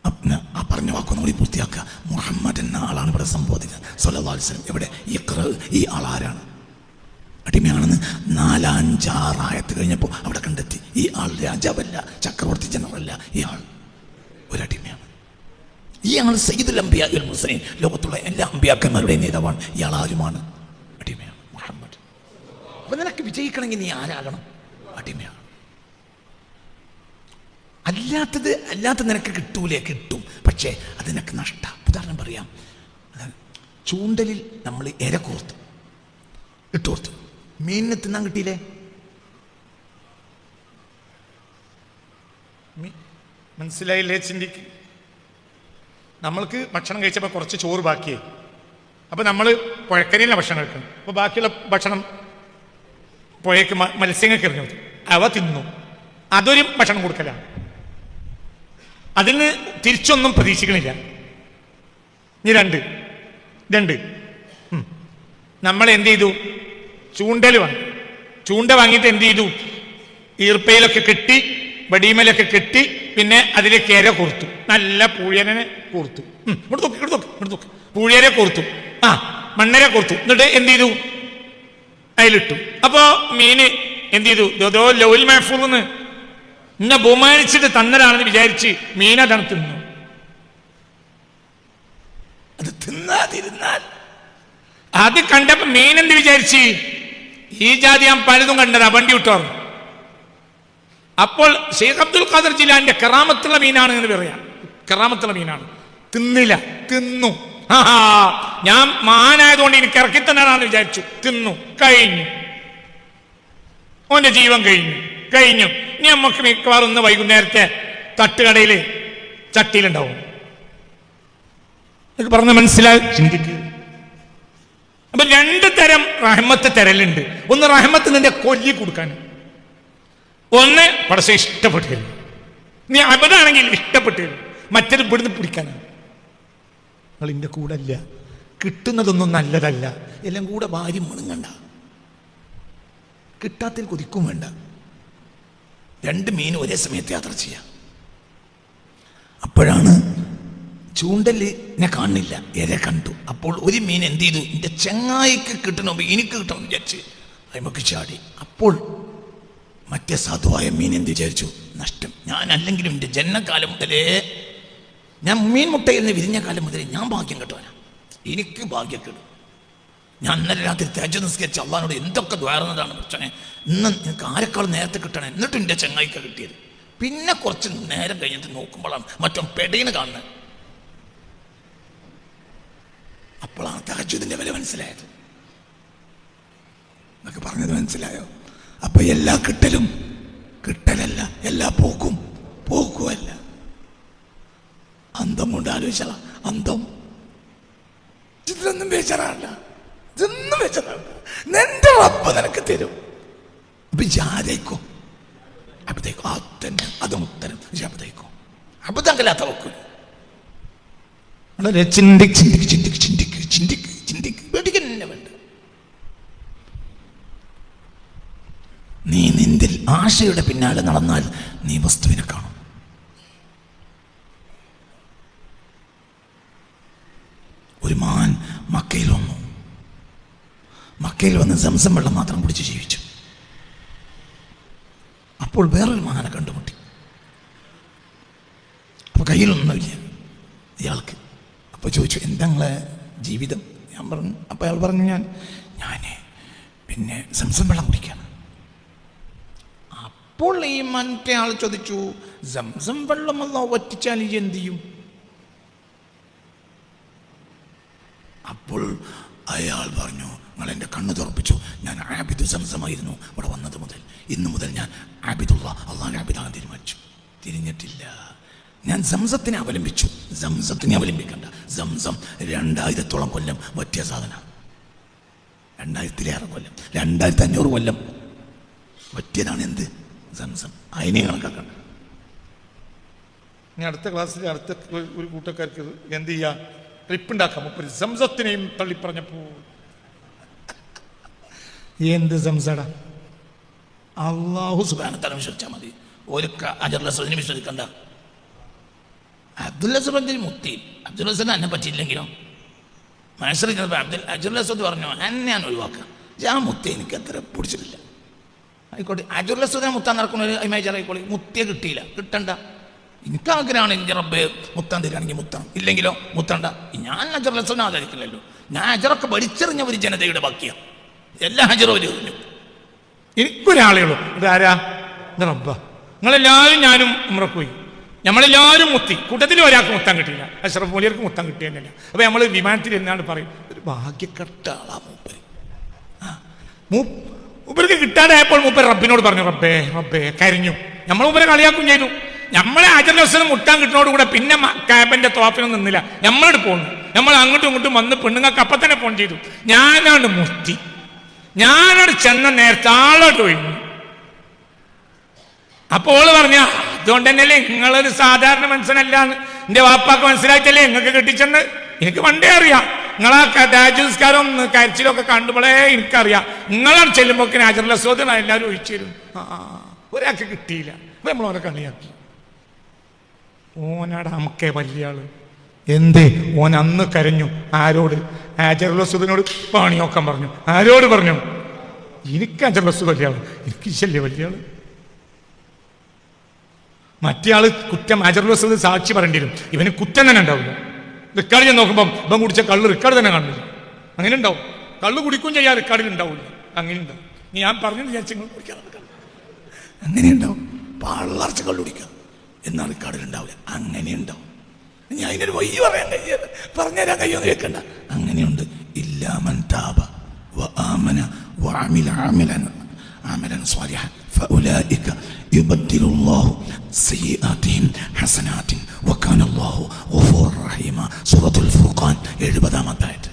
ആ പറഞ്ഞ വാക്കൊന്നും കൂടി പൂർത്തിയാക്കുക. മുഹമ്മദ് എന്ന ആളാണ് ഇവിടെ സംബോധിക്കുന്നത് സ്വല്ലല്ലാഹു അലൈഹി വസല്ലം. ഇവിടെ ഈ ആളാരാണ്? അടിമയാണെന്ന് 4-5 ആയത്ത് കഴിഞ്ഞപ്പോൾ അവിടെ കണ്ടെത്തി. ഈ ആൾ രാജാവല്ല, ചക്രവർത്തി ജനറല്ല. ഈ ആൾ ഒരടിമയാണ്. ഈ ആൾ സയ്യിദുൽ അംബിയാ വൽ മുർസലീൻ, ലോകത്തുള്ള എല്ലാ അമ്പിയാക്കന്മാരുടെ നേതാവാണ്. ഇയാൾ ആരുമാണ്? അടിമയാണ് മുഹമ്മദ്. അപ്പൊ നിനക്ക് വിജയിക്കണമെങ്കിൽ നീ ആരാകണം? അടിമയാണ്. അല്ലാത്ത നിനക്ക് കിട്ടൂലേ? കിട്ടും, പക്ഷേ അത് നിനക്ക് നഷ്ട. ഉദാഹരണം പറയാം. ചൂണ്ടലിൽ നമ്മൾ ഇര കോർത്ത് ഇട്ടോർത്ത് മീനിനെ തിന്നാൻ കിട്ടിയില്ലേ? മനസ്സിലായില്ലേ? ചിന്തിക്ക്. നമ്മൾക്ക് ഭക്ഷണം കഴിച്ചപ്പോൾ കുറച്ച് ചോറ് ബാക്കിയായി. അപ്പോൾ നമ്മൾ പുഴക്കരയിലാണ് ഭക്ഷണം കഴിക്കുന്നത്. അപ്പോൾ ബാക്കിയുള്ള ഭക്ഷണം പുഴയ്ക്ക് മത്സ്യങ്ങൾക്ക് എറിഞ്ഞു. അവ തിന്നു. അതൊരു ഭക്ഷണം കൊടുക്കലാണ്. അതിന് തിരിച്ചൊന്നും പ്രതീക്ഷിക്കണില്ല. ഇനി രണ്ട് നമ്മൾ എന്ത് ചെയ്തു? ചൂണ്ടൽ വാങ്ങി. ചൂണ്ട വാങ്ങിയിട്ട് എന്ത് ചെയ്തു? ഈർപ്പയിലൊക്കെ കെട്ടി, വടിമേലൊക്കെ കെട്ടി, പിന്നെ അതിലേക്ക് ഇര കോർത്തു. നല്ല പൂഴനെ കോർത്തു. പൂഴരെ കോർത്തു, മണ്ണര കോർത്തു. എന്നിട്ട് എന്ത് ചെയ്തു? അതിലിട്ടു. അപ്പോ മീന് എന്ത് ചെയ്തു? ലൗൽ മഹ്ഫൂസ് ഇന്നെ ബഹുമാനിച്ചിട്ട് തന്നതാണെന്ന് വിചാരിച്ച് മീനതാണ് തിന്നു. അത് തിന്നാതിരുന്നാൽ അത് കണ്ടപ്പോ മീൻ എന്ത് വിചാരിച്ച്? ഈ ജാതി ഞാൻ പലതും കണ്ടതാ, വണ്ടി വിട്ടോ. അപ്പോൾ ഷെയ്ഖ് അബ്ദുൽ ഖാദർ ജിലാന്റെ കറാമത്തുള്ള മീനാണ് എന്ന് പറയാം. കറാമത്തുള്ള മീനാണ്. തിന്നില്ല, തിന്നു. ഞാൻ മഹാനായതുകൊണ്ട് എനിക്ക് ഇറക്കി തന്നാണെന്ന് വിചാരിച്ചു. തിന്നു. കഴിഞ്ഞു. ഓന്റെ ജീവൻ കഴിഞ്ഞു. ഇനി നമുക്ക് മിക്കവാറും ഒന്ന് വൈകുന്നേരത്തെ തട്ടുകടയില് ചട്ടിയിലുണ്ടാവും. പറഞ്ഞ മനസ്സിലായി ചിന്തിക്കുക. അപ്പൊ 2 തരം റഹ്മത്ത് തരലുണ്ട്. ഒന്ന് റഹ്മത്ത് നിന്റെ കൊല്ലി കൊടുക്കാൻ, ഒന്ന് പടച്ച ഇഷ്ടപ്പെട്ടു. നീ അബദാണെങ്കിൽ ഇഷ്ടപ്പെട്ടു. മറ്റൊരു ഇവിടുന്ന് പിടിക്കാനാണ്. നിങ്ങൾ ഇന്റെ കൂടെ അല്ല, കിട്ടുന്നതൊന്നും നല്ലതല്ല. എല്ലാം കൂടെ ഭാര്യം മുണുങ്ങണ്ട, കിട്ടാത്തിൽ കൊതിക്കും വേണ്ട. 2 മീൻ ഒരേ സമയത്ത് യാത്ര ചെയ്യാം. അപ്പോഴാണ് ചൂണ്ടലിനെ കാണില്ല, ഇര കണ്ടു. അപ്പോൾ ഒരു മീൻ എന്ത് ചെയ്തു? എൻ്റെ ചെങ്ങായിക്ക് കിട്ടണം, എനിക്ക് കിട്ടണം വിചാരിച്ച് അതിമക്ക് ചാടി. അപ്പോൾ മറ്റേ സാധുവായ മീൻ എന്ത് വിചാരിച്ചു? നഷ്ടം. ഞാൻ അല്ലെങ്കിലും എൻ്റെ ജന്മകാലം മുതലേ, ഞാൻ മീൻ മുട്ടയിൽ നിന്ന് വിരിഞ്ഞ കാലം മുതലേ ഞാൻ ഭാഗ്യം കെട്ടുവാനാ. എനിക്ക് ഭാഗ്യക്കേട്. ഞാൻ ഇന്നലെ രാത്രി തഹജ്ജുദ് നിസ്കരിച്ച് അള്ളാഹിനോട് എന്തൊക്കെ ദ്വാരുന്നതാണ് പ്രശ്നം. ഇന്ന് എനിക്ക് ആരെക്കാളും നേരത്തെ കിട്ടണം. എന്നിട്ടും എൻ്റെ ചെങ്ങായിക്ക കിട്ടിയത്. പിന്നെ കുറച്ച് നേരം കഴിഞ്ഞിട്ട് നോക്കുമ്പോഴാണ് മറ്റോ പെടീന്ന് കാണുന്നത്. അപ്പോഴാണ് തഹജ്ജുദിന്റെ വില മനസ്സിലായത്. എന്നൊക്കെ പറഞ്ഞത് മനസ്സിലായോ? അപ്പൊ എല്ലാ കിട്ടലും കിട്ടലല്ല, എല്ലാ പോക്കുമല്ല. അന്തം കൊണ്ട് ആലോചിച്ചാ അന്തം. ഇതിലൊന്നും ബേജാറാണ്ട, ഇതൊന്നും ബേജാറാണ്ട. നിന്റെ റബ്ബ് നിനക്ക് തരും. വിചാരിക്കും അപ്പത്തേക്കും അതന്നെ അതും ഉത്തരം. അപ്പത്തേക്കും അബദ്ധങ്കലാത്ത വെക്കും. വളരെ ചിന്തിക്ക് പേടിക്കന്നെ വേണ്ട. നീ നിന്റെ ആശയുടെ പിന്നാലെ നടന്നാൽ നീ വസ്തുവിനെ കാണും. ഒരു മാൻ മക്കയിൽ വന്നു. മക്കയിൽ വന്ന് സംസം വെള്ളം മാത്രം കുടിച്ച് ജീവിച്ചു. അപ്പോൾ വേറൊരു മഹാനെ കണ്ടുമുട്ടി. അപ്പൊ കയ്യിലൊന്നുമില്ല ഇയാൾക്ക്. അപ്പോൾ ചോദിച്ചു, എന്താ നിങ്ങളെ ജീവിതം? ഞാൻ പറഞ്ഞു. അപ്പോൾ അയാൾ പറഞ്ഞു, ഞാൻ പിന്നെ സംസം വെള്ളം കുടിക്കാണ്. അപ്പോൾ ഈ മറ്റേ ആൾ ചോദിച്ചു, സംസം വെള്ളം അല്ലാഹു വറ്റിച്ചാൽ എന്ത് ചെയ്യും? അപ്പോൾ അയാൾ പറഞ്ഞു, നിങ്ങൾ എൻ്റെ കണ്ണ് തുറപ്പിച്ചു. ഞാൻ ആബിദു സംസമായിരുന്നു ഇവിടെ വന്നത് മുതൽ. ഇന്നു മുതൽ ഞാൻ ആബിദുള്ള അള്ളാഹുവിനെ ആബിദാൻ തീരുമാനിച്ചു. തിരിഞ്ഞിട്ടില്ല. ഞാൻ സംസത്തിനെ അവലംബിച്ചു. സംസത്തിനെ അവലംബിക്കണ്ട. സംസം 2000-ഓളം കൊല്ലം വറ്റിയ സാധന. 2000-ലേറെ കൊല്ലം, 2500 കൊല്ലം വറ്റിയതാണ് എന്ത്? സംസം. അതിനെ കണക്കാക്കണ്ട. ഇനി അടുത്ത ക്ലാസ്സിൽ അടുത്ത ഒരു കൂട്ടക്കാർക്ക് എന്ത് ചെയ്യാ? ട്രിപ്പുണ്ടാക്കാം. സംസത്തിനെയും തള്ളിപ്പറഞ്ഞപ്പോ എന്ത് സംസടാ? അല്ലാഹു സുബ്ഹാനഹു വ തആല വിശ്വസിച്ചാൽ മതി. ഒരു ഹജറുൽ അസ്വദിനെ വിശ്വസിക്കണ്ട. അബ്ദുൽ അസ്വദ് മുത്തി. അബ്ദുൽ അസ്വദ് എന്നെ പറ്റിയില്ലെങ്കിലോ? മഹ്ശറിൽ ഹജറുൽ അസ്വദ് പറഞ്ഞു, എന്നെ ഞാൻ ഒഴിവാക്കാം. ഞാൻ മുത്തി എനിക്ക് അത്ര പിടിച്ചിട്ടില്ല. ആയിക്കോട്ടെ, ഹജറുൽ അസ്വദിനെ മുത്താൻ നടക്കുന്ന ഒരു അയിമായിക്കോളി. മുത്തിയെ കിട്ടിയില്ല, കിട്ടണ്ട. എനിക്ക് ആഗ്രഹമാണ് എൻ്റെ റബ്ബേ മുത്താൻ തരികയാണെങ്കിൽ മുത്താം, ഇല്ലെങ്കിലോ മുത്തണ്ട. ഞാൻ ഹജറുൽ അസ്വദിനെ ആദരിക്കില്ലല്ലോ. ഞാൻ ഹജറൊക്കെ വലിച്ചെറിഞ്ഞ ഒരു ജനതയുടെ ബാക്കിയാണ്. എല്ലാ ഹജറും ഒരു എറിഞ്ഞു. എനിക്കൊരാളേ ഉള്ളൂ. ഇതാരാ? എൻ്റെ റബ്ബ. നിങ്ങളെല്ലാവരും ഞാനും ഉംറക്ക് പോയി. നമ്മളെല്ലാവരും മുത്തി. കൂട്ടത്തിൽ ഒരാൾക്ക് മുത്താൻ കിട്ടിയില്ല. അഷ്റഫ് മൗലിയർക്ക് മുത്താൻ കിട്ടിയെന്നില്ല. അപ്പൊ നമ്മൾ വിമാനത്തിൽ എന്നാണ് പറയും, ഒരു ഭാഗ്യക്കെട്ട ആളാ മൂപ്പര്. മൂപ്പർക്ക് കിട്ടാതായപ്പോൾ മൂപ്പർ റബ്ബിനോട് പറഞ്ഞു, റബ്ബേ കരഞ്ഞു. നമ്മൾ മൂപ്പരെ കളിയാക്കും ചെയ്തു. നമ്മളെ ഹജറുൽ അസ്വദ് മുട്ടാൻ കിട്ടുന്നതോടുകൂടെ പിന്നെ കാബന്റെ ത്വാഫിനൊന്നും നിന്നില്ല. നമ്മളോട് പോന്നു. നമ്മൾ അങ്ങോട്ടും ഇങ്ങോട്ടും വന്ന് പെണ്ണുങ്ങൾക്ക് അപ്പം തന്നെ ഫോൺ ചെയ്തു. ഞാനാണ് മുത്തി. ഞാനോട് ചെന്ന നേരത്തെ ആളോട്ട് ഒഴിഞ്ഞു. അപ്പോൾ പറഞ്ഞ അതുകൊണ്ട് തന്നെയല്ലേ നിങ്ങളൊരു സാധാരണ മനുഷ്യനല്ല എന്റെ വാപ്പാക്ക് മനസ്സിലായിട്ടല്ലേ നിങ്ങൾക്ക് കെട്ടിച്ചെന്ന് എനിക്ക് പണ്ടേ അറിയാം. നിങ്ങളാ താജുസ്കാരം കരച്ചിലൊക്കെ കണ്ടുമ്പോഴേ എനിക്കറിയാം. നിങ്ങളാണ് ചെല്ലുമ്പോൾ നാജറുൽ അസ്വദ് എല്ലാവരും ഒഴിച്ചു തരും. ഒരാൾക്ക് കിട്ടിയില്ല. അപ്പൊ നമ്മളോനെ കളിയാക്കി. ഓനാടെ അമ്മക്കേ വലിയ ആള്. എന്തേ ഓൻ അന്ന് കരഞ്ഞു? ആരോട്? നാജറുൽ അസ്വദിനോട് പാണി നോക്കാൻ പറഞ്ഞു. ആരോട് പറഞ്ഞു? എനിക്ക് നാജറുൽ അസ്വദ് വലിയ ആള്, എനിക്ക് ഇശല്ലേ വലിയ ആള്. മറ്റേ ആള് കുറ്റം നാജറുൽ അസ്വദ് സാക്ഷി പറയേണ്ടി വരും. ഇവന് കുറ്റം തന്നെ ഉണ്ടാവില്ല. റിക്കാർഡ് ഞാൻ നോക്കുമ്പോൾ ഇവൻ കുടിച്ച കള്ള് റിക്കാർഡ് തന്നെ കാണില്ല. അങ്ങനെ ഉണ്ടാവും. കള്ള് കുടിക്കുകയും ചെയ്യാൻ റിക്കാർഡിൽ ഉണ്ടാവില്ല. അങ്ങനെ ഉണ്ടാവും. ഞാൻ പറഞ്ഞു വിചാരിച്ചു കുടിക്കാൻ അങ്ങനെ ഉണ്ടാവും. പള്ളർച്ച കള്ളു കുടിക്കുക എന്നാൽ റിക്കാർഡിൽ ഉണ്ടാവില്ല. അങ്ങനെ ഉണ്ടാവും. ഞാൻ അതിനൊരു വയ്യ പറയാൻ കഴിയാതെ പറഞ്ഞുതരാൻ കഴിയുമെന്ന് കേൾക്കണ്ട. അങ്ങനെയുണ്ട്. ഇല്ലാമൻ താബ വആമന വഅമില അമലൻ സ്വാലിഹൻ ഫഉലൈക യുബദ്ദിലുല്ലാഹു സയ്യിആതിഹിം ഹസനാത്തിൻ വകാനല്ലാഹു ഗഫൂറർ റഹീമ. സൂറത്തുൽ ഫുർഖാൻ 70-ാമത്തെ ആയത്ത്.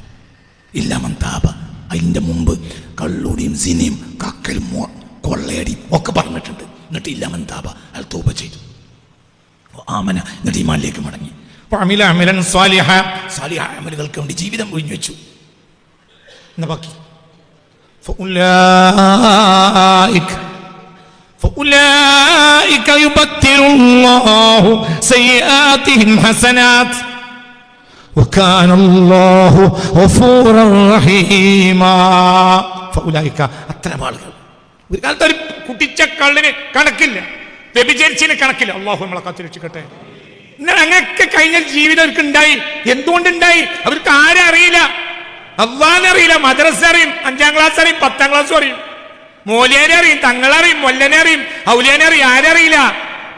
ഇല്ലാമൻ താബ. അതിൻ്റെ മുമ്പ് കള്ളുടിയും സിനിയും കക്കലും കൊള്ളയടിയും ഒക്കെ പറഞ്ഞിട്ടുണ്ട്. എന്നിട്ട് ഇല്ലാമൻ താബ അയാൾ തൗബ ചെയ്തു. ആമന എന്നിട്ട് ഈമാനിലേക്ക് മടങ്ങി. അമില അമലൻ സ്വാലിഹ. സ്വാലിഹ അമലുകൾക്ക് വേണ്ടി ജീവിതം ഒഴിഞ്ഞു വെച്ചു. എന്നാ ബാക്കി فأولئك يبدل الله سيئاتهم حسنات وكان الله غفورا رحيما. فأولئك അത്തരം ആളുകൾ. ഒരു കാലത്ത് ഒരു കുട്ടിച്ച കള്ളിന് കണക്കില്ല, വ്യഭിചരിച്ചതിന് കണക്കില്ല. അള്ളാഹു നമ്മളെ കാത്തിരക്ഷിക്കട്ടെ. എന്നാൽ അങ്ങനെയൊക്കെ കഴിഞ്ഞ ജീവിതം അവർക്ക് ഉണ്ടായി. എന്തുകൊണ്ടുണ്ടായി? അവർക്ക് ആരെ അറിയില്ല. അള്ളാഹിനെ അറിയില്ല. മദ്രസ അറിയും, 5ാം ക്ലാസ് അറിയും, 10ാം ക്ലാസ്സും അറിയും. മോലിയാനെ അറിയും, തങ്ങളറിയും, മൊല്ലനെ അറിയും, ഔലിയാനെ അറിയും. ആരറിയില്ല?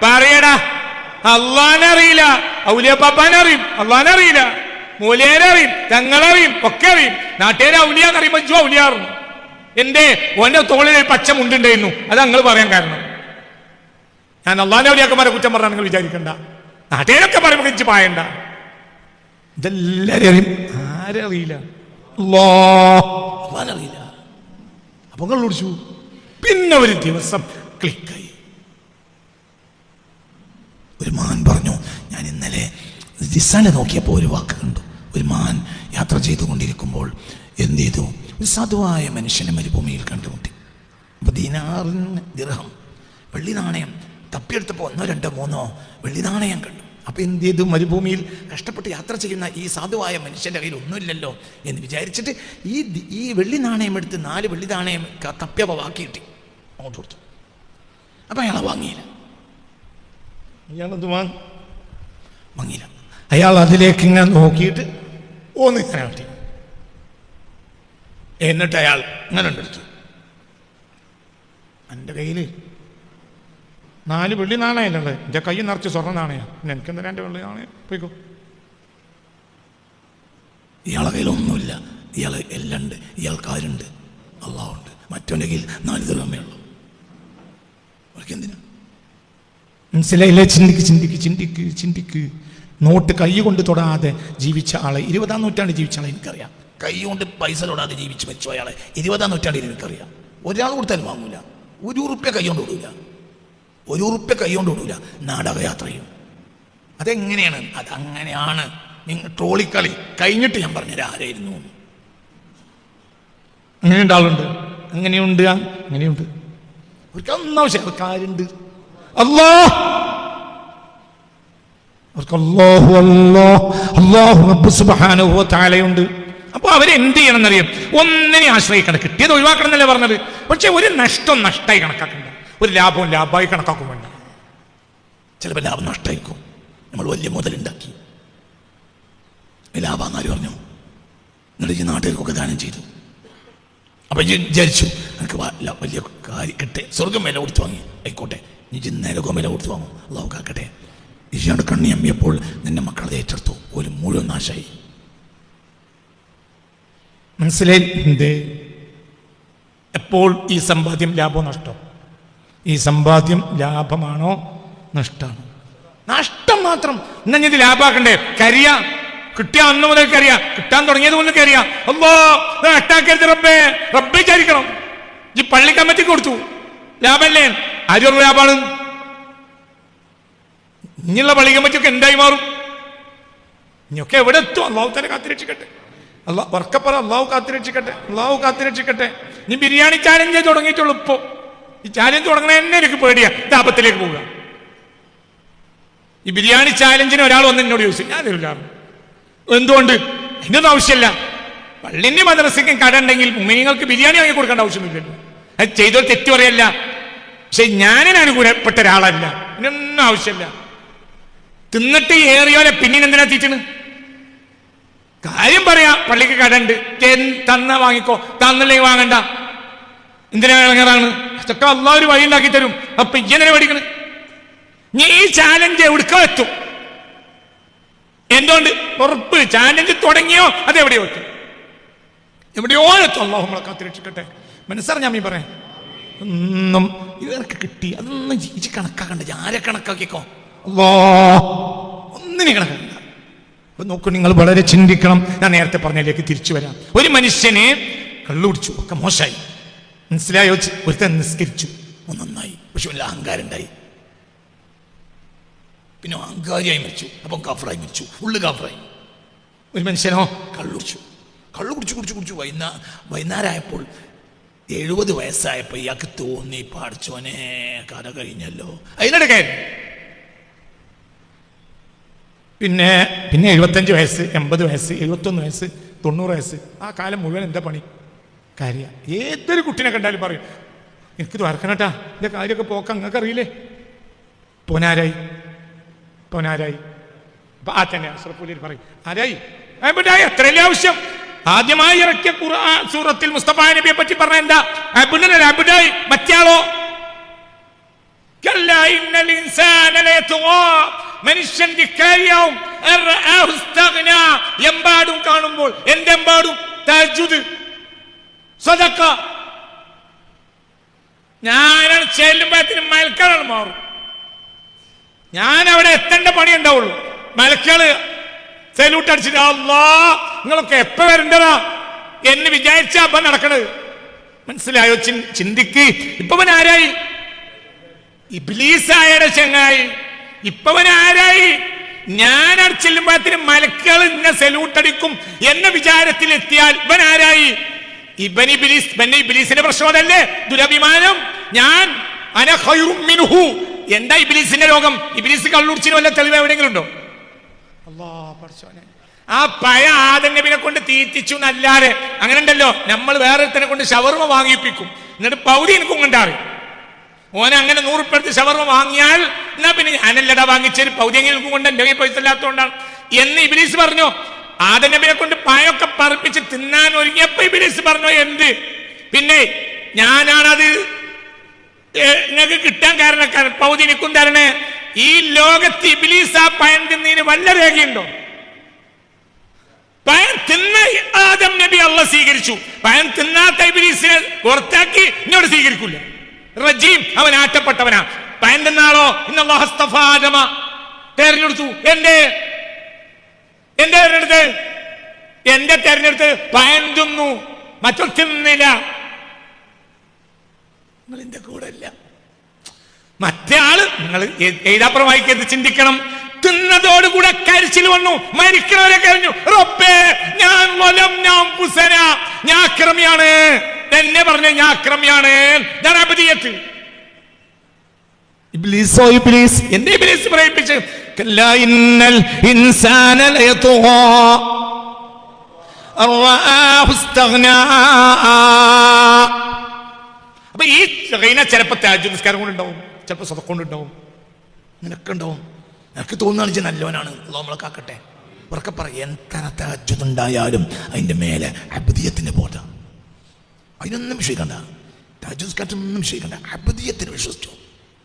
പറയടാ. അള്ളാഹിനെ അറിയില്ല, ഔലിയപ്പാപ്പാനെ അറിയും, അള്ളാഹിനെ അറിയില്ല. മോലിയാനെ അറിയും, തങ്ങളറിയും, ഒക്കെ അറിയും. നാട്ടുകാരെ ഔലിയാന്ന് അറിയുമ്പോൾ ജോ ഔലിയാറുന്നു. എന്തേ? ഓന്റെ തോളിൽ പച്ച മുണ്ടുണ്ടായിരുന്നു. അത് നിങ്ങൾ പറയാൻ കാരണം. ഞാൻ അള്ളാഹിനെ ഔലിയാക്കന്മാരെ കുറ്റം പറഞ്ഞാൽ നിങ്ങൾ വിചാരിക്കണ്ട. നാട്ടുകാരൊക്കെ പറയുമ്പോൾ എനിക്ക് പായണ്ട. ഇതെല്ലാരും അറിയും. ആരറിയില്ല? അള്ളാഹിനറിയില്ല. അപ്പൊ നിങ്ങൾ വിളിച്ചു. പിന്നെ ഒരു ദിവസം ക്ലിക്കായി. ഒരു മാൻ പറഞ്ഞു, ഞാൻ ഇന്നലെ ജിസാനെ നോക്കിയപ്പോൾ ഒരു വാക്ക് കണ്ടു. ഒരു മാൻ യാത്ര ചെയ്തുകൊണ്ടിരിക്കുമ്പോൾ എന്ത് ചെയ്തു? ഒരു സാധുവായ മനുഷ്യനെ മരുഭൂമിയിൽ കണ്ടുമുട്ടി. അപ്പോൾ ദിർഹം വെള്ളി നാണയം തപ്പിയെടുത്തപ്പോൾ 1, 2, 3 വെള്ളി നാണയം കണ്ടു. അപ്പോൾ എന്ത് ചെയ്തു? മരുഭൂമിയിൽ കഷ്ടപ്പെട്ട് യാത്ര ചെയ്യുന്ന ഈ സാധുവായ മനുഷ്യൻ്റെ കയ്യിൽ ഒന്നുമില്ലല്ലോ എന്ന് വിചാരിച്ചിട്ട് ഈ വെള്ളി നാണയം എടുത്ത് 4 വെള്ളി നാണയം തപ്പിയപ്പോൾ ബാക്കി കിട്ടി. അങ്ങോട്ട് കൊടുത്തു. അപ്പം അയാളെ വാങ്ങിയില്ല. അയാളത് വാങ്ങിയില്ല. അയാൾ അതിലേക്ക് ഇങ്ങനെ നോക്കിയിട്ട് ഇങ്ങനെ കാട്ടി. എന്നിട്ട് അയാൾ ഇങ്ങനെ എടുത്തു. എൻ്റെ കയ്യിൽ 4 വെള്ളി നാണയമല്ലേ, എൻ്റെ കൈ നിറച്ച് സ്വർണ്ണ നാണയം. എനിക്കെന്താ 2 വെള്ളി നാണയം? പോയിക്കോ. ഇയാളെ കയ്യിലൊന്നുമില്ല. ഇയാൾ എല്ലാം ഉണ്ട്. ഇയാൾക്കാരുണ്ട്, അള്ളാഹുണ്ട്. മറ്റവൻ്റെ കയ്യിൽ 4 ദിർഹമേ ഉള്ളൂ. അവർക്ക് എന്തിനാ? മനസ്സിലായില്ലേ? ചിന്തിക്ക്. നോട്ട് കൈ കൊണ്ട് തൊടാതെ ജീവിച്ച ആളെ, 20-ാം നൂറ്റാണ്ട് ജീവിച്ച ആളെ എനിക്കറിയാം. കൈ കൊണ്ട് പൈസ തൊടാതെ ജീവിച്ച് വെച്ചു അയാളെ 20-ാം നൂറ്റാണ്ടിൽ എനിക്കറിയാം. ഒരാൾ കൊടുത്താലും വാങ്ങൂല. 1 ഉറുപ്പ്യ കൈ കൊണ്ട് വിടൂല. 1 ഉറുപ്പ്യ കൈ കൊണ്ട് വിടൂല. നാടകയാത്ര ചെയ്യും. അതെങ്ങനെയാണ്? അതങ്ങനെയാണ്. നിങ്ങൾ ട്രോളിക്കളി കഴിഞ്ഞിട്ട് ഞാൻ പറഞ്ഞുതരാം ആരായിരുന്നു. അങ്ങനെയുണ്ട് ആളുണ്ട്. അങ്ങനെയുണ്ട്. അവർക്ക് ഒന്നാവശ്യം അവർക്കാരുണ്ട്. അല്ലാഹു റബ്ബ് സുബ്ഹാനഹു വ തആലയുണ്ട്. അപ്പോൾ അവരെന്ത് ചെയ്യണം എന്നറിയാം? ഒന്നിനെ ആശ്രയിക്കണം. കിട്ടിയത് ഒഴിവാക്കണം എന്നല്ലേ പറഞ്ഞത്. പക്ഷെ ഒരു നഷ്ടം നഷ്ടമായി കണക്കാക്കണ്ട, ഒരു ലാഭവും ലാഭമായി കണക്കാക്കും വേണ്ട. ചിലപ്പോൾ ലാഭം നഷ്ടമായിരിക്കും. നമ്മൾ വലിയ മുതലുണ്ടാക്കി ലാഭം ആര് പറഞ്ഞു? എന്നിട്ട് നാട്ടുകാർക്കൊക്കെ ദാനം ചെയ്തു. അപ്പം വിചാരിച്ചു എനിക്ക് വലിയ കാര്യം കിട്ടെ, സ്വർഗം വില കൊടുത്ത് വാങ്ങി, ആയിക്കോട്ടെ നീ നരകം വില കൊടുത്ത് വാങ്ങും, അള്ളാഹു കാക്കട്ടെ. ഈശോയുടെ കണ്ണി അമ്മിയപ്പോൾ നിന്റെ മക്കളെ ഏറ്റെടുത്തു. ഒരു മുഴുവൻ നാശമായി. മനസ്സിലായി? എന്തേ? എപ്പോൾ ഈ സമ്പാദ്യം ലാഭമോ നഷ്ടം? ഈ സമ്പാദ്യം ലാഭമാണോ നഷ്ടമാണോ? നഷ്ടം മാത്രം. എന്നാ ഇത് ലാഭമാക്കണ്ടേ? കരിയ കിട്ടിയ അന്ന് മുതൽ കരിയ, കിട്ടാൻ തുടങ്ങിയത് മുതൽ കരിയ. അല്ലോ നഷ്ടാക്കരുത് റബ്ബേ, റബ്ബേ വിചാരിക്കണം. ഈ പള്ളി കമ്മിറ്റിക്ക് കൊടുത്തു, ലാഭമല്ലേ? ആരും ലാഭമാണ്. ഇനിയുള്ള പള്ളിക്കാൻ പറ്റിയൊക്കെ എന്തായി മാറും? ഇനിയൊക്കെ എവിടെ എത്തും? അള്ളാഹു തന്നെ കാത്തിരക്ഷിക്കട്ടെ. വർക്കപ്പറ അള്ളാഹു കാത്തിരക്ഷിക്കട്ടെ, അള്ളാഹു കാത്തിരക്ഷിക്കട്ടെ. ഇനി ബിരിയാണി ചാലഞ്ച് തുടങ്ങിയിട്ടുള്ളൂ. ഇപ്പോ ഈ ചാലഞ്ച് തുടങ്ങണ തന്നെ എനിക്ക് പേടിയാ, താപത്തിലേക്ക് പോവുക. ഈ ബിരിയാണി ചാലഞ്ചിന് ഒരാൾ വന്ന് എന്നോട് ചോദിച്ചു, ഞാൻ തരില്ല. എന്തുകൊണ്ട്? അതിനൊന്നും ആവശ്യമില്ല. പള്ളിന്റെ മദ്രസയ്ക്കും കട ഉണ്ടെങ്കിൽ മുഅ്മിനീങ്ങൾക്ക് ബിരിയാണി വാങ്ങി കൊടുക്കേണ്ട ആവശ്യമൊന്നുമില്ലല്ലോ. അത് ചെയ്തോൽ തെറ്റു പറയല്ല, പക്ഷെ ഞാനിന് അനുകൂലപ്പെട്ട ഒരാളല്ല. ഇതിനൊന്നും ആവശ്യമില്ല. തിന്നിട്ട് ഏറിയോലെ പിന്നീനെന്തിനാ തീറ്റണ്? കാര്യം പറയാ, പള്ളിക്ക് കട ഉണ്ട്, തന്ന വാങ്ങിക്കോ, തന്നില്ലെങ്കിൽ വാങ്ങണ്ട. എന്തിനാ ഇറങ്ങാറാണ്? അതൊക്കെ അള്ളാഹു ഒരു വഴി ഉണ്ടാക്കി തരും. അപ്പൊ ഇങ്ങനെ പഠിക്കണ്. നീ ഈ ചാലഞ്ച് എവിടുക്കോ എത്തും. എന്തുകൊണ്ട്? ഉറപ്പ്. ചാലഞ്ച് തുടങ്ങിയോ അതെവിടെയോ എത്തും, എവിടെയോ എത്തും. അള്ളാഹു നമ്മളെ കാത്തിരക്ഷിക്കട്ടെ. മനസ്സറിഞ്ഞാ മീ പറയാം. ഒന്നും ഇവർക്ക് കിട്ടി അതൊന്നും ജീവിച്ച് കണക്കാക്കണ്ട. ആരെ കണക്കാക്കിക്കോ? അല്ലാ, ഒന്നിനെ കണക്കാക്കണ്ട. അപ്പൊ നോക്കൂ, നിങ്ങൾ വളരെ ചിന്തിക്കണം. ഞാൻ നേരത്തെ പറഞ്ഞതിലേക്ക് തിരിച്ചു വരാം. ഒരു മനുഷ്യനെ കള്ളു കുടിച്ചു, ഒക്കെ മോശമായി, മനസ്സിലായോ? ഒരുത്തൻ നിസ്കരിച്ചു, നന്നായി, പക്ഷെ വല്ല അഹങ്കാരം ഉണ്ടായി, പിന്നെ അഹങ്കാരിയായി മരിച്ചു, അപ്പം കാഫറായി മരിച്ചു, ഫുള്ള് കാഫറായി. ഒരു മനുഷ്യനോ കള്ളു കുടിച്ചു വൈകുന്നേരമായപ്പോൾ 70 വയസ്സായപ്പോൾ ഇയാൾക്ക് തോന്നി, പാടിച്ചോനെ കഥ കഴിഞ്ഞല്ലോ. അതിനിടയ്ക്ക് പിന്നെ 75 വയസ്സ്, 80 വയസ്സ്, 71 വയസ്സ്, 90 വയസ്സ്, ആ കാലം മുഴുവൻ എന്താ പണി? കാര്യ. ഏതൊരു കുട്ടിനെ കണ്ടാലും പറയും, എനിക്ക് ദ്വാരക്കണട്ടാ, എൻ്റെ കാര്യമൊക്കെ പോക്ക നിങ്ങൾക്ക് അറിയില്ലേ? പോനാരായി അപ്പൊ ആ തന്നെ അസ്റഫുൽ പറയും, ആരായി എത്രയല്ലേ ആവശ്യം? ആദ്യമായി ഇറക്കിയ ഖുർആൻ സൂറത്തിൽ മുസ്തഫ നബിയെ പറ്റി പറഞ്ഞ എന്താ? അബ്ദായി. മറ്റാളോ? മനുഷ്യൻ ധിക്കാരിയാവും. എമ്പാടും കാണുമ്പോൾ എന്തെമ്പാടും തഹജ്ജുദ്, സദഖ. ഞാനാണ് ചെല്ലുമ്പോഴത്തേനും മലക്കളാണ് മാറും. ഞാൻ അവിടെ എത്തേണ്ട പണി ഉണ്ടാവുള്ളൂ. മലക്കള് സല്യൂട്ട് അടിച്ചിട്ട് അല്ലാ നിങ്ങളൊക്കെ എപ്പ വരണ്ടതാ എന്ന് വിചാരിച്ച അപ്പൊ നടക്കണത്. മനസ്സിലായോ? ചിന്തിക്ക്. ഇപ്പവൻ ആരായി? ഇബ്ലീസായുടെ ചങ്ങായി. ഇപ്പവൻ ആരായി? ഞാൻ ചെല്ലുമ്പോഴത്തിന് മലക്കൾ ഇന്നെ സല്യൂട്ട് അടിക്കും എന്ന വിചാരത്തിലെത്തിയാൽ ഇവൻ ആരായി? ഇബ്ലീസിന്റെ പ്രശ്നമല്ലേ ദുരഭിമാനം. ഞാൻ അന ഖൈറും മിൻഹു. എന്താ ഇബ്ലീസിന്റെ രോഗം? ഇബ്ലീസ് കള്ളുടിച്ചിന് വല്ല തെളിവ് എവിടെയെങ്കിലും ഉണ്ടോ? അല്ലാ പഠിച്ചോനെ, ആ പഴയ ആദം നബിനെ കൊണ്ട് തീറ്റിച്ചു എന്നല്ലാതെ. അങ്ങനെ ഉണ്ടല്ലോ, നമ്മൾ വേറൊരുത്തനെ കൊണ്ട് ഷവർമ വാങ്ങിപ്പിക്കും, എന്നിട്ട് പൗതി എനിക്കും കൊണ്ടാറ്. ഓനെ അങ്ങനെ 100 ഉറുപ്പിക എടുത്ത് ഷവർമ വാങ്ങിയാൽ എന്നാ പിന്നെ ഞാനല്ലടാ വാങ്ങിച്ചൊരു പൗതി എങ്ങനെ എനിക്കും കൊണ്ട് എൻ്റെ പൈസ ഇല്ലാത്തതുകൊണ്ടാണ് എന്ന് ഇബ്ലീസ് പറഞ്ഞു. ആദം നബിനെ കൊണ്ട് പഴമൊക്കെ പറപ്പിച്ച് തിന്നാൻ ഒരുങ്ങിയപ്പോ ഇബ്ലീസ് പറഞ്ഞു, എന്ത് പിന്നെ ഞാനാണത് നിങ്ങൾക്ക് കിട്ടാൻ കാരണക്കാരൻ, പൗതി എനിക്കും തരണേ. ഈ ലോകത്ത് ഇബ്ലീസ് ആ പഴം തിന്നതിന് വല്ല രേഖയുണ്ടോ? പഴം തിന്ന ആദം നബി അള്ളാഹ് സ്വീകരിച്ചു, പഴം തിന്നാത്ത ഇബ്ലീസിനെ പുറത്താക്കി ഇങ്ങോട്ട് സ്വീകരിക്കൂല. റജീം, അവൻ ആറ്റപ്പെട്ടവനാ. പഴം തിന്നാളോ ഇന്നല്ലാഹു അസ്തഫാ ആദമ, തെരഞ്ഞെടുത്തു. എന്റെ തെരഞ്ഞെടുത്ത് പഴം തിന്നു, മറ്റൊരു തിന്നില്ല. നിങ്ങൾ എന്റെ കൂടെ അല്ല. മറ്റേ ആള് നിങ്ങൾ എഴുതാപ്പുറം വായിക്കരുത്, ചിന്തിക്കണം. തിന്നതോടുകൂടെ കരിച്ചിൽ വന്നു, മരിക്കണവരെ കഴിഞ്ഞു. റബ്ബേ ഞാൻ അക്രമിയാണ്, എന്നെ പറഞ്ഞ ഞാൻ അക്രമിയാണ്. ഇബ്ലീസോ ഇബ്ലീസ്, എന്റെ ഇബ്ലീസ് പറയിപ്പിച്ച് കല്ലാ ഇന്നൽ ഇൻസാന ലയത്ഗാ റആഹു ഇസ്തഗ്നാ. അപ്പൊ ഈ ചിലപ്പോ തഹജ്ജുദ് നിസ്കാരം കൊണ്ടുണ്ടാവും, ചിലപ്പോ സദഖ കൊണ്ടുണ്ടാവും, നിനക്കുണ്ടാവും. നിനക്ക് തോന്നുകയാണ് നല്ലവനാണ്, അല്ലാഹു നമ്മളെ കാക്കട്ടെ. ഉറക്കെ പറ, എത്ര തഹജ്ജുദ് ഉണ്ടായാലും അതിന്റെ മേലെ അബ്ദിയത്തിന്റെ ബോധം. അതിനൊന്നും വിശ്വസിക്കണ്ട, തഹജ്ജുദ് നിസ്കാരത്തിനൊന്നും വിശ്വസിക്കണ്ട, അബ്ദിയത്തിന് വിശ്വസിച്ചു.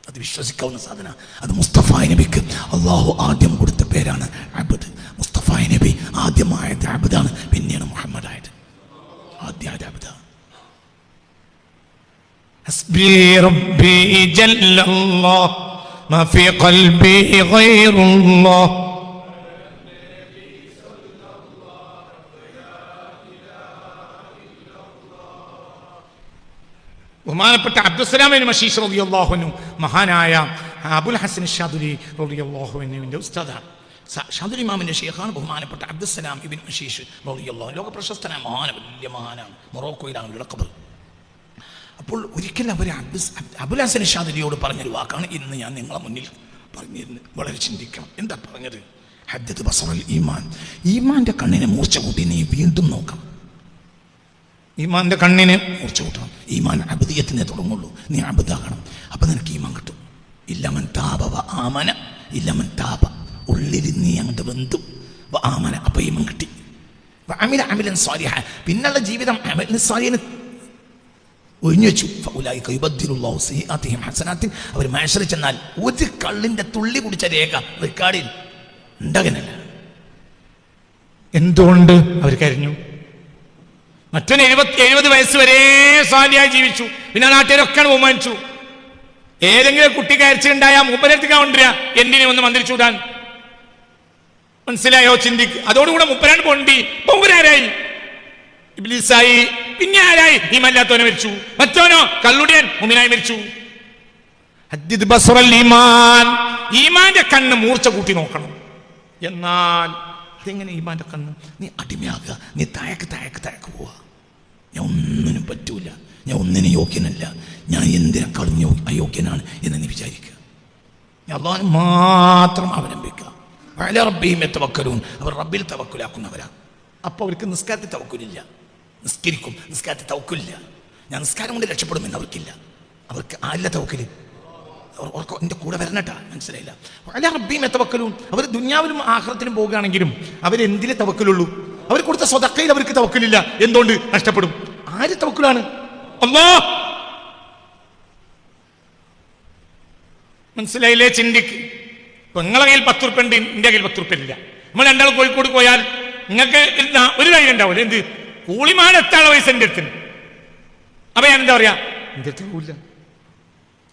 അത് വിശ്വസിക്കാവുന്ന സാധന. അത് മുസ്തഫ നബിക്ക് അള്ളാഹു ആദ്യം കൊടുത്ത പേരാണ് അബ്ദ്. മുസ്തഫ നബി ആദ്യമായത് അബ്ദാണ്, പിന്നെയാണ് മുഹമ്മദ് ആയത്. ആദ്യമായത് അബ്ദാണ്. حسبي ربي جل الله ما في قلبي غير الله. ബഹുമാനപ്പെട്ട അബ്ദുസ്സലാം ഇബ്നു മശീശ് റളിയല്ലാഹു അൻഹു, മഹാനായ അബുൽ ഹസൻ ഷാദുലി റളിയല്ലാഹു അൻഹുവിന്റെ ഉസ്താദാണ്. ഷാദുൽ ഇമാമിന്റെ ഷെയ്ഖാണ് ബഹുമാനപ്പെട്ട അബ്ദുസ്സലാം ഇബ്നു അഷീഷ് റളിയല്ലാഹു, ലോക പ്രശസ്തനായ വലിയ മഹാനാണ്. മൊറോക്കോയിലാണ് അവരുടെ ഖബർ. അപ്പോൾ ഒരിക്കൽ അവർ അബുൽ ഹസൻ ഷാദുലിയോട് പറഞ്ഞൊരു വാക്കാണ് ഇന്ന് ഞാൻ നിങ്ങളെ മുന്നിൽ പറഞ്ഞിരുന്നു. വളരെ ചിന്തിക്കണം. എന്താ പറഞ്ഞത്? ഹദ്ദത്ത് ബസറൽ ഈമാൻ, ഈമാന്റെ കണ്ണിനെ മൂർച്ച കൂട്ടി നീ വീണ്ടും നോക്കണം. ഈമാന്റെ കണ്ണിനെ മൂർച്ച കൂട്ടണം. ഈമാൻ അബ്ദിയത്തിനെ തുടങ്ങുള്ളൂ. നീ അബ്ദാകണം, അപ്പൊ നിനക്ക് ഈമാൻ കിട്ടും. ഇല്ലമൻ താപ വ ആമന, ഇല്ലമൻ താപ, ഉള്ളിൽ നീ അങ്ങോട്ട് ബന്ധു ആമന, അപ്പൊ ഈമാൻ കിട്ടി. അമില അമിലൻ സ്വാലിഹ, പിന്നുള്ള ജീവിതം അമലിൻ സ്വാലിഹിന് ഒഴിഞ്ഞു വെച്ചു. ഫൗലൈക യുബദ്ദിലുല്ലാഹു സയ്യിആതിഹിം ഹസനാത്തിൻ, അവർ മഹ്ശറിൽ ചെന്നാൽ ഒരു കള്ളിന്റെ തുള്ളി കുടിച്ച രേഖ റെക്കോർഡിൽ ഉണ്ടാകുന്നില്ല. എന്തുകൊണ്ട്? അവർ കരഞ്ഞു. മറ്റൊരു 70 വയസ്സ് വരെ സ്വാലിഹായി ജീവിച്ചു. പിന്നെ നാട്ടുകാരൊക്കെ ബഹുമാനിച്ചു. ഏതെങ്കിലും കുട്ടി കയർച്ചയുണ്ടായാൽ മൂപ്പരടുത്തേക്ക് കൊണ്ടുവരിക, എന്തിനെ ഒന്ന് മന്ത്രിച്ചൂടാൻ. മനസ്സിലായോ? ചിന്തിക്ക്. അതോടുകൂടെ മുപ്പരാണ്ട് പൊണ്ടി പൊമ്പുരാരായി, ഇബ്ലീസായി. പിന്നെ ആരായി? ഈമാനില്ലാത്തവനെ മരിച്ചു. മറ്റോനോ കള്ളുടിയൻ മുഅ്മിനായി മരിച്ചു. ഹദ്ദിദ് ബസ്റൽ ഈമാൻ, ഈമാന്റെ കണ്ണ് മൂർച്ച കൂട്ടി നോക്കണം. എന്നാൽ അതെങ്ങനെ ഈമാന്റെ കണ്ണ്? നീ അടിമയാകുക, നീ താഴേക്ക് പോവുക. ഞാൻ ഒന്നിനും പറ്റൂല, ഞാൻ ഒന്നിനും യോഗ്യനല്ല, ഞാൻ എന്തിനേക്കാളും അയോഗ്യനാണ് എന്ന് നീ വിചാരിക്കുക. അല്ലാഹുവിനെ മാത്രം അവലംബിക്കുക. വഅലാ റബ്ബിഹിം യതവക്കലൂൻ, അവർ റബ്ബിൽ തവക്കുലാക്കുന്നവരാ. അപ്പോൾ അവർക്ക് നിസ്കാരത്തിൽ തവക്കുലില്ല. നിസ്കരിക്കും, നിസ്കാരത്തിൽ തവക്കുലില്ല. ഞാൻ നിസ്കാരം കൊണ്ട് രക്ഷപ്പെടുമെന്ന് അവർക്കില്ല. അവർക്ക് ആരില്ല തവക്കല്? എൻ്റെ കൂടെ വരണട്ടാ, മനസ്സിലായില്ല. വഅലാ റബ്ബിഹിം യതവക്കലൂൻ, അവർ ദുനിയാവിലും ആഖിറത്തിലും പോകുകയാണെങ്കിലും അവരെന്തിലെ തവക്കലുള്ളൂ? അവർ കൊടുത്ത സ്വതക്കയിൽ അവർക്ക് തവക്കലില്ല. എന്തുകൊണ്ട്? നഷ്ടപ്പെടും. ആര് തവക്കലാണ്? അല്ലാഹ്. മനസ്സിലായില്ലേ? ചിന്തിക്ക്. ഇപ്പൊ നിങ്ങളെ കയ്യിൽ 10 ഉറുപ്പ്യ ഉണ്ട്, എൻ്റെ കയ്യിൽ 10 ഉറുപ്പ്യ ഇല്ല. നമ്മൾ രണ്ടാൾ കോഴിക്കോട് പോയാൽ നിങ്ങൾക്ക് ഒരു കാര്യം ഉണ്ടാവില്ല. എന്ത്? കൂളിമാനെത്താനുള്ള പൈസ എൻ്റെ അടുത്തിന്. അപ്പൊ ഞാൻ എന്താ പറയാ? എൻ്റെ അടുത്ത് പോവില്ല.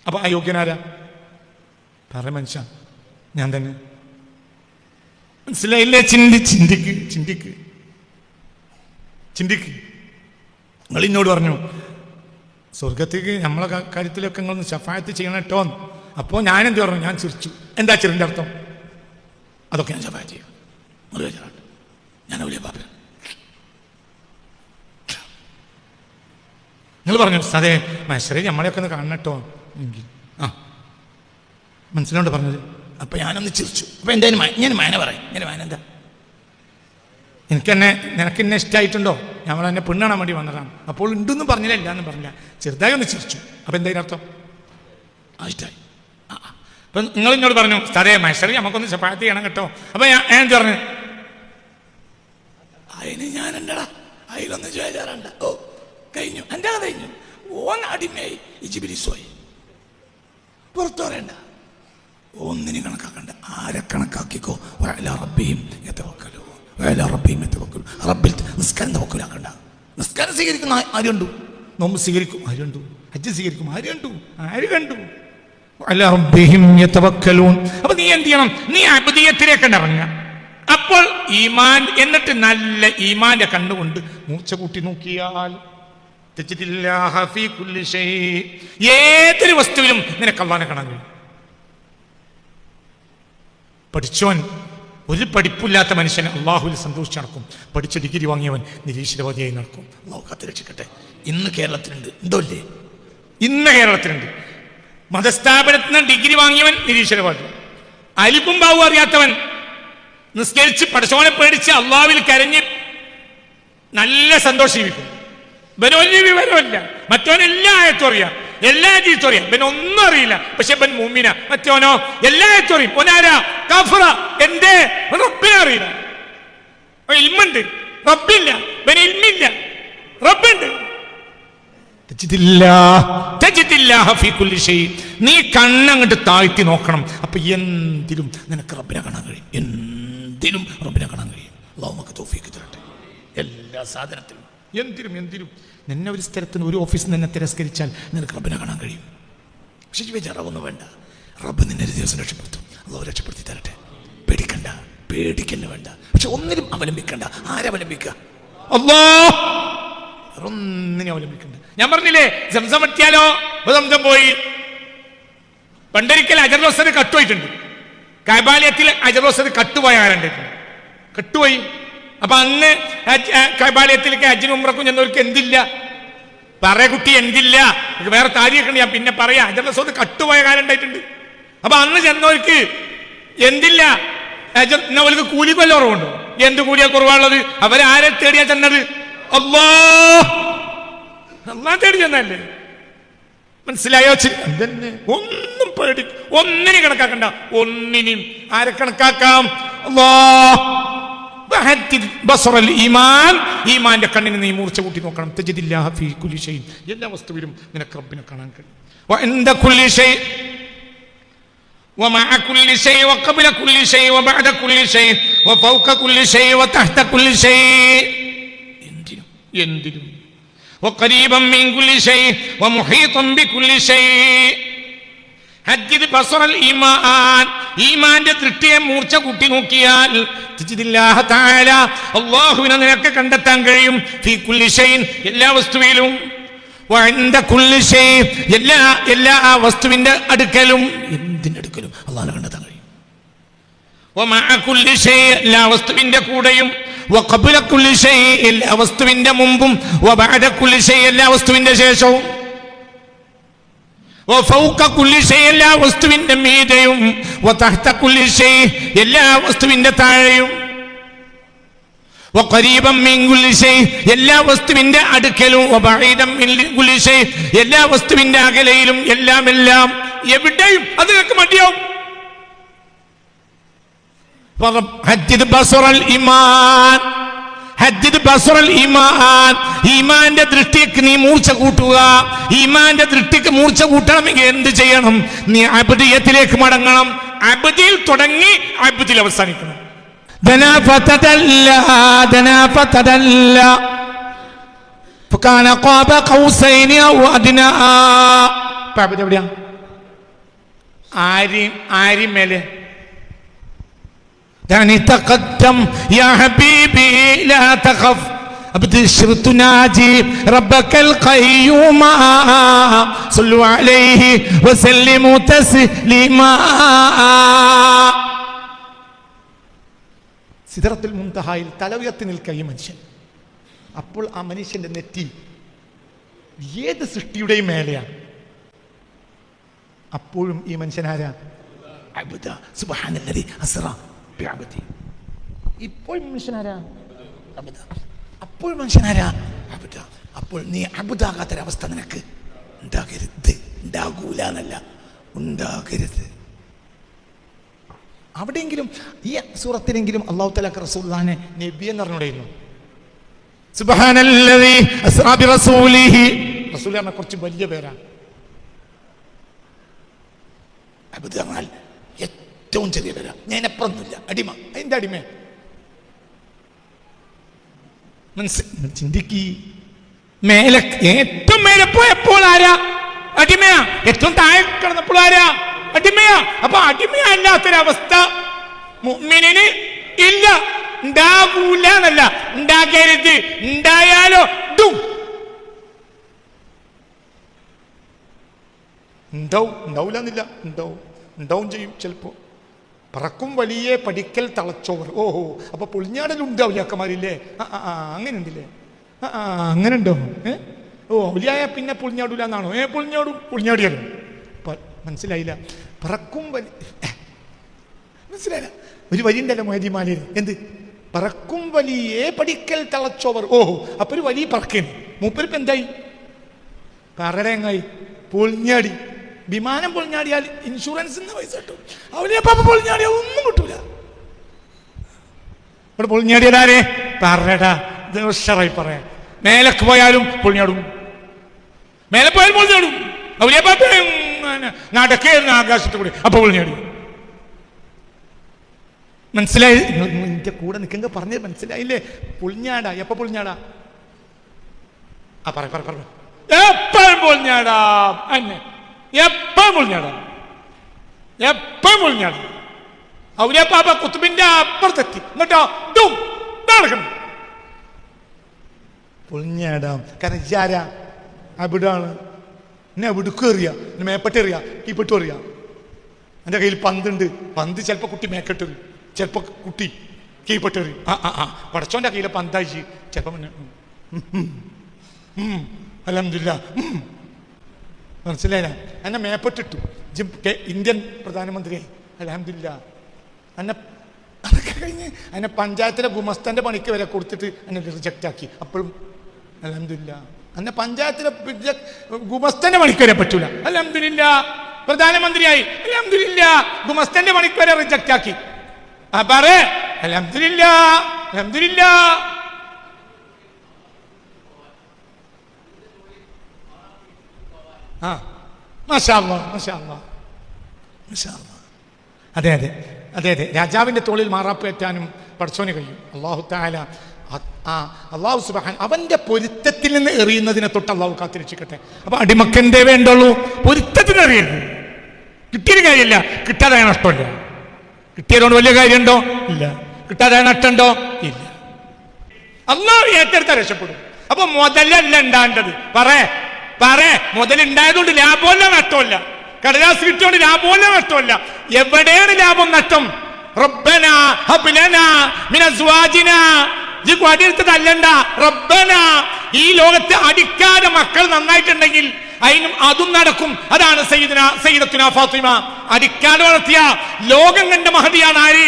അപ്പൊ അയോഗ്യനാരാ? പറ മനുഷ്യ, ഞാൻ തന്നെ. മനസ്സിലായില്ലേ? ചിന്തിക്ക്. നിങ്ങൾ എന്നോട് പറഞ്ഞു സ്വർഗത്തേക്ക് നമ്മളെ കാര്യത്തിലൊക്കെ നിങ്ങളൊന്ന് ശഫായത്ത് ചെയ്യണം കേട്ടോ. അപ്പോൾ ഞാനെന്ത് പറഞ്ഞു? ഞാൻ ചിരിച്ചു. എന്താ ചിറിൻ്റെ അർത്ഥം? അതൊക്കെ ഞാൻ ശഫായത്ത് ചെയ്യും. ഞാൻ ഔലിയ ബാപ്പ. നിങ്ങൾ പറഞ്ഞു അതെ മഹ്ശറിൽ നമ്മളെയൊക്കെ ഒന്ന് കാണണം കേട്ടോ എങ്കിൽ. ആ മനസ്സിലോണ്ട് പറഞ്ഞത്. അപ്പം ഞാനൊന്ന് ചിരിച്ചു. അപ്പം എന്തായാലും ഞാൻ മാന പറയാം. ഞാൻ മാന എന്താ? നിനക്ക് എന്നെ ഇഷ്ടമായിട്ടുണ്ടോ? ഞങ്ങൾ എന്നെ പെണ്ണാണാൻ വേണ്ടി വന്നതാണ്. അപ്പോൾ ഉണ്ടെന്നും പറഞ്ഞില്ല, ഇല്ലാന്നും പറഞ്ഞില്ല. ചെറുതായി ഒന്ന് ചിരിച്ചു. അപ്പം എന്തായാലും അർത്ഥം? ആ ഇഷ്ടമായി. അപ്പം നിങ്ങൾ എന്നോട് പറഞ്ഞു അതെ മഹ്ശറിൽ നമുക്കൊന്ന് ശഫാഅത്ത് ചെയ്യണം കേട്ടോ. അപ്പം ഞാൻ എന്ത് പറഞ്ഞു? അതിന് ഞാൻ ഉണ്ടടാ, അതിലൊന്നും ചോദിച്ചാറുണ്ട്. ഓ കഴിഞ്ഞു, എൻ്റെ കഴിഞ്ഞു. ഓൻ അടിമയായി, ഇജിബിലിസുമായി. പുറത്തു പറയണ്ട, ഒന്നിനും കണക്കാക്കണ്ട. ആരെ കണക്കാക്കിക്കോ. റബ്ബിൽ നിസ്കാരം തവക്കുലാക്കണ്ട. നിസ്കാരം സ്വീകരിക്കുന്ന ആര് കണ്ടു? നോമ്പ് സ്വീകരിക്കും ആര് കണ്ടു? ഹജ്ജ് സ്വീകരിക്കും ആര് കണ്ടു? അപ്പൊ നീ എന്ത് ചെയ്യണം? നീ അബ്ദിയത്തിലേക്ക് ഇറങ്ങുക. അപ്പോൾ ഈമാൻ, എന്നിട്ട് നല്ല ഈമാന്റെ കണ്ണുകൊണ്ട് മൂർച്ച കൂട്ടി നോക്കിയാൽ ഏതൊരു വസ്തുവിലും നിനക്ക് അല്ലാഹുവിനെ കാണാൻ കഴിയും. പഠിച്ചോൻ, ഒരു പഠിപ്പില്ലാത്ത മനുഷ്യൻ അള്ളാഹുവിൽ സന്തോഷിച്ച് നടക്കും. പഠിച്ച ഡിഗ്രി വാങ്ങിയവൻ നിരീശ്വരവാദിയായി നടക്കും. അള്ളാഹു കാത്ത് രക്ഷിക്കട്ടെ. ഇന്ന് കേരളത്തിലുണ്ട്, ഉണ്ടോ ഇല്ലേ? ഇന്ന് കേരളത്തിലുണ്ട്. മതസ്ഥാപനത്തിൽ നിന്ന് ഡിഗ്രി വാങ്ങിയവൻ നിരീശ്വരവാദി. അലിപ്പും ബാവും അറിയാത്തവൻ നിസ്കരിച്ച് പടച്ചോനെ പേടിച്ച് അള്ളാഹുവിൽ കരഞ്ഞ് നല്ല സന്തോഷിക്കും. ഇവന് വലിയ വിവരമില്ല. മറ്റവനെല്ലാ ആയത്തും അറിയാം, എല്ലാ ജീവിതം അറിയാം. ഇവൻ ഒന്നും അറിയില്ല. പക്ഷെ ഇവൻ മുഅ്മിന. മറ്റവനോ എല്ലാ ആയത്തും അറിയും. ഒനാരാ കാഫിറ. എന്തേ? റബ്ബിനെ അറിയില്ല. ഇൽമുണ്ട്, റബ്ബില്ല. ഇവന് ഇൽമില്ല, റബ്ബുണ്ട്. നീ കണ്ണങ്ങോട്ട് താഴ്ത്തി നോക്കണം. അപ്പൊ എന്തിലും നിനക്ക് റബ്ബിനെ കാണാൻ കഴിയും. എന്തിലും റബ്ബിനെ കാണാൻ കഴിയും. അല്ലാഹു നമുക്ക് തൗഫീഖ് തരട്ടെ. എല്ലാ സാധനത്തിലും എന്തിനും നിന്നെ ഒരു സ്ഥലത്തിന്, ഒരു ഓഫീസിൽ നിന്നെ തിരസ്കരിച്ചാൽ നിനക്ക് റബ്ബിനെ കാണാൻ കഴിയും. പക്ഷെ വിചാരമൊന്നും വേണ്ട. റബ്ബ് നിന്നെ ഒരു ദിവസം രക്ഷപ്പെടുത്തും. അല്ലാഹു രക്ഷപ്പെടുത്തി തരട്ടെ. പേടിക്കന്നെ വേണ്ട. പക്ഷെ ഒന്നിനും അവലംബിക്കണ്ട. ആരവലംബിക്കുക? അല്ലാഹ്. ഒന്നിനും അവലംബിക്കണ്ട. ഞാൻ പറഞ്ഞില്ലേ സംസം പറ്റിയാലോ സംസം പോയി. പണ്ടൊരിക്കൽ ഹജറുൽ അസ്വദ് കട്ടുപോയിട്ടുണ്ട്. കഅബാലയത്തിൽ ഹജറുൽ അസ്വദ് കട്ടുപോയ ആരുണ്ടായിട്ടുണ്ട്, കട്ടുപോയി. അപ്പൊ അന്ന് കഅബാലയത്തിലേക്ക് ഹജ്ജിനും ഉംറക്കും ചെന്നവർക്ക് എന്തില്ല പറയ കുട്ടി, എന്തില്ല, വേറെ താരിഖൊക്കെ ഉണ്ട്, ഞാൻ പിന്നെ പറയാം. ഹജറുൽ അസ്വദ് കട്ടുപോയ കാലം ഉണ്ടായിട്ടുണ്ട്. അപ്പൊ അന്ന് ചെന്നവർക്ക് എന്തില്ല, അവർക്ക് കൂലി കൊല്ല കുറവുണ്ടോ? എന്ത് കൂലിയാ കുറവാണുള്ളത്? അവരാരെ തേടിയാ ചെന്നത്? അല്ലാ തേടി ചെന്നല്ലേ. മനസ്സിലായോ? തന്നെ ഒന്നും പേടി, ഒന്നിനും കണക്കാക്കണ്ട, ഒന്നിനും. ആരെ കണക്കാക്കാം? ഈമാന്റെ കണ്ണിന് നീ മൂർച്ച കൂട്ടി നോക്കണം. തജിദില്ലാഹ ഫീ കുല്ലി ഷൈഇൻ, എല്ലാ വസ്തുവിലും നിനക്ക് റബ്ബിനെ കാണാൻ കഴിയും. വഇൻദ കുല്ലി ഷൈഇൻ ومع كل شيء وقبل كل شيء وبعد كل شيء وفوق كل شيء وتحت كل شيء എന്തിനും وقريبا من كل شيء ومحيطا بكل شيء. ഹജ്ജിദ് ബസറൽ ഈമാൻ, ഈമാന്റെ ദൃഷ്ടിയെ മൂർച്ച കൂട്ടി നോക്കിയാൽ തജിദില്ലാഹ തആല, അല്ലാഹുവിനെ നിനക്ക് കണ്ടെത്താൻ കഴിയും. ഫീ കുല്ലി ഷൈഇൻ, എല്ലാ വസ്തുവിലും. വഇൻദ കുല്ലി ഷൈഇ, എല്ലാ വസ്തുവിന്റെ അടുക്കലും, എന്തിന്റെ അടുക്കലും അല്ലാഹുവിനെ കണ്ടെത്താൻ കഴിയും. വമഅ കുല്ലി ഷൈഇ, എല്ലാ വസ്തുവിന്റെ കൂടെയും. വഖബ്ല കുല്ലി ഷൈഇ, എല്ലാ വസ്തുവിന്റെ മുമ്പും. വബഅദ കുല്ലി ഷൈഇ, എല്ലാ വസ്തുവിന്റെ ശേഷവും. വഫൗക കുല്ലി ഷൈഇ, എല്ലാ വസ്തുവിന്റെ മീതെയും. വതഹ്ത കുല്ലി ഷൈഇ, എല്ലാ വസ്തുവിന്റെ താഴെയും. വഖരീബൻ മിൻ കുല്ലി ഷൈഇ, എല്ലാ വസ്തുവിന്റെ അടുക്കലും. വബഈദൻ മിൻ കുല്ലി ഷൈഇ, എല്ലാ വസ്തുവിന്റെ അകലയിലും. എല്ലാം എവിടെയും. അത് നിങ്ങൾക്ക് മതിയാവും. ഹജ്ജിദ് ബസറൽ ഈമാൻ, ഹജ്ജിദ് ബസറൽ ഈമാൻ, ഈമാന്റെ ദൃഷ്ടിക്ക് നീ മൂർച്ച കൂട്ടുക. ഈമാന്റെ ദൃഷ്ടിക്ക് മൂർച്ച കൂട്ടണമെങ്കിൽ എന്ത് ചെയ്യണം? നീ അബ്ദിയത്തിലേക്ക് മടങ്ങണം. അബ്ദിയിൽ തുടങ്ങി അബ്ദിയിൽ അവസാനിക്കണം. ദനാ ഫതദല്ല ഫകാന ഖാബ ഖൗസൈനി ഔ അദ്നാ. അബ്ദി എവിടെയാ? ആരി മേലെ. يعني تقدم يا حبيبي لا تخف أبشر تناجي ربك القيوم صلوا عليه وسلموا تسليما. സിദ്റത്തുൽ മുൻതഹായിൽ തല ഉയർത്തി നിൽക്കുക ഈ മനുഷ്യൻ. അപ്പോൾ ആ മനുഷ്യന്റെ നെറ്റി ഏത് സൃഷ്ടിയുടെയും മേലെയാണ്. അപ്പോഴും ഈ മനുഷ്യനാരാ? അബ്ദ സുബ്ഹാനല്ലദി അസ്റാ ബിഅബ്ദി. ഇപ്പോൾ മനുഷ്യനാരാ? അബ്ദ. അപ്പോൾ മനുഷ്യനാരാ? അബ്ദ. അപ്പോൾ നീ അബ്ദാകാത്തൊരവസ്ഥ നിനക്ക് ഉണ്ടാകരുത്. ഉണ്ടാകൂല എന്നല്ല, ഉണ്ടാകരുത്. അവിടെയെങ്കിലും ഈ സൂറത്തിലെങ്കിലും അല്ലാഹു തആല റസൂലുള്ളാഹിനെ നബി എന്ന് പറഞ്ഞുകൊണ്ടിരുന്നു. സുബ്ഹാനല്ലദി അസ്റാ ബിറസൂലിഹി. റസൂൽ പറഞ്ഞ കുറച്ച് വലിയ പേരാണ്. അബ്ദ് പറഞ്ഞാൽ ഏറ്റവും ചെറിയ പേരാ. ഞാൻ അപ്പുറമൊന്നുമില്ല, അടിമ. അതിന്റെ അടിമ. ചിന്തിക്ക്. മേലെ ഏറ്റവും മേലെ പോയപ്പോൾ ആരാ? അടിമയാ. ഏറ്റവും താഴെ കിടന്നപ്പോൾ ആരാ? അടിമയാ. അപ്പൊ അടിമയല്ലാത്തൊരവസ്ഥ മുഅ്മിനിന് ഇല്ല. ഉണ്ടാകൂല എന്നല്ല, ഉണ്ടാകരുത്. ഉണ്ടായാലോ ഉണ്ടാവൂല എന്നില്ല, ഉണ്ടാവും ചെയ്യും. ചിലപ്പോ പറക്കും വലിയ പഠിക്കൽ തളച്ചോവർ. ഓഹോ, അപ്പൊ പൊളിഞ്ഞാടലുണ്ട് ഔലിയാക്കന്മാരില്ലേ? അങ്ങനെ ഉണ്ടല്ലേ? അങ്ങനെ ഉണ്ടോ? ഓ ഔലിയായ പിന്നെ പൊളിഞ്ഞാടൂല എന്നാണോ? പൊളിഞ്ഞാടിയാലോ? മനസ്സിലായില്ല. പറക്കും വലി മനസ്സിലായില്ല. ഒരു വരി ഉണ്ടല്ലോ മൊഹദിമാലിൽ, എന്ത്? പറക്കും വലിയ പഠിക്കൽ തളച്ചോവർ. ഓഹോ, അപ്പൊ ഒരു വലിയ പറക്കേന്. മൂപ്പരിപ്പ് എന്തായി? പറടങ്ങായി പൊളിഞ്ഞാടി. വിമാനം പൊളിഞ്ഞാടിയാൽ ഇൻഷുറൻസിന് പൈസ കിട്ടും. അവലിയപ്പാപ്പ പൊളിഞ്ഞാടിയാൽ ഒന്നും കിട്ടൂല. ഇവിടെ പൊളിഞ്ഞാടിയാലേ പറടാ ഉഷറായി പറയാം. മേലക്ക് പോയാലും പൊളിഞ്ഞാടും, മേലെ പോയാലും പൊളിഞ്ഞാടും. അവലിയപ്പാപ്പ നടക്കേരുന്ന ആകാശത്ത് കൂടി, അപ്പൊ പൊളിഞ്ഞാടി. മനസ്സിലായി? എന്റെ കൂടെ നിൽക്കുക പറഞ്ഞത് മനസ്സിലായില്ലേ? പൊളിഞ്ഞാടാ. എപ്പ പൊളിഞ്ഞാടാ? പറ എപ്പോഴും പൊളിഞ്ഞാടാ. അന്നെ എപ്പോഴും പൊളിഞ്ഞാടാം, എപ്പോഴും പൊളിഞ്ഞാടാം. ഔലിയാപ്പാപ്പ കുത്തുബിന്റെ അപ്പുറത്തെത്തി, എന്നിട്ടോ നടക്കണം പൊളിഞ്ഞാടാം. കാരണം ഇജാരാ? അവിടാണ്. എന്നെ അവിടുക്കും എറിയാ, മേപ്പെട്ടെറിയാ, ഈ പെട്ടും എറിയാ. എൻ്റെ കയ്യിൽ പന്തുണ്ട്. പന്ത് ചിലപ്പോൾ കുട്ടി മേക്കെട്ടത്, ചിലപ്പോൾ കുട്ടി കീപ്പെട്ടത്. പടച്ചോൻ്റെ കയ്യിലെ പന്തായി ചിലപ്പോൾ അൽഹംദുലില്ലാ മനസ്സിലായില്ല. എന്നെ മേപ്പെട്ടിട്ടു. ഇന്ത്യൻ പ്രധാനമന്ത്രിയായി. അൽഹംദുലില്ലാ. അതൊക്കെ കഴിഞ്ഞ് എന്നെ പഞ്ചായത്തിലെ ഗുമസ്തൻ്റെ പണിക്ക് വരെ കൊടുത്തിട്ട് എന്നെ റിജക്റ്റ് ആക്കി. അപ്പോഴും അൽഹംദുലില്ലാ. എന്നെ പഞ്ചായത്തിലെ ഗുമസ്തൻ്റെ പണിക്ക് വരെ പറ്റൂല. അൽഹംദുലില്ലാ. പ്രധാനമന്ത്രിയായി. അൽഹംദുലില്ലാ. ഗുമസ്തൻ്റെ പണിക്ക് വരെ റിജക്റ്റ് ആക്കി. പറ അൽഹംദുലില്ലാ. അൽഹംദുലില്ലാ. മാഷാ അല്ലാഹ്, മാഷാ അല്ലാഹ്, മാഷാ അല്ലാഹ്. അതെ അതെ അതെ അതെ രാജാവിൻ്റെ തോളിൽ മാറാപ്പേറ്റാനും പടച്ചോന് കഴിയും. അല്ലാഹു തആല അല്ലാഹു സുബ്ഹാൻ അവൻ്റെ പൊരുത്തത്തിൽ നിന്ന് എറിയുന്നതിനെ തൊട്ട് അല്ലാഹു കാത്തിരക്ഷിക്കട്ടെ. അപ്പൊ അടിമക്കൻ്റെ വേണ്ടുള്ളൂ, പൊരുത്തത്തിന് എറിയരുത്. കിട്ടിയൊരു കാര്യമില്ല, കിട്ടാതെ നഷ്ടമില്ല. കിട്ടിയതുകൊണ്ട് വലിയ കാര്യമുണ്ടോ? ഇല്ല. കിട്ടാതെ നഷ്ടമുണ്ടോ? ഇല്ല. അല്ലാഹു ഏറ്റെടുത്താൽ രക്ഷപ്പെടും. അപ്പൊ മുതലല്ല ഉണ്ടാകേണ്ടത്. മുതലുണ്ടായതുകൊണ്ട് ലാഭമല്ല നഷ്ടമല്ല, കടലാസ് കിട്ടിയോണ്ട് ലാഭമല്ല നഷ്ടമല്ല. എവിടെയാണ് ലാഭം നഷ്ടം? റബ്ബനാ ഹബ് ലനാ മിൻ അസ്വാജിനാ. അടിയെടുത്തതല്ലണ്ട. റബ്ബനാ, ഈ ലോകത്ത് അടിക്കാതെ മക്കൾ നന്നായിട്ടുണ്ടെങ്കിൽ അതിനും അതും നടക്കും. അതാണ് സയ്യിദത്തുനാ ഫാത്തിമ. അടിക്കാതെ വളർത്തിയ ലോകം കണ്ട മഹതിയാണ് ആര്?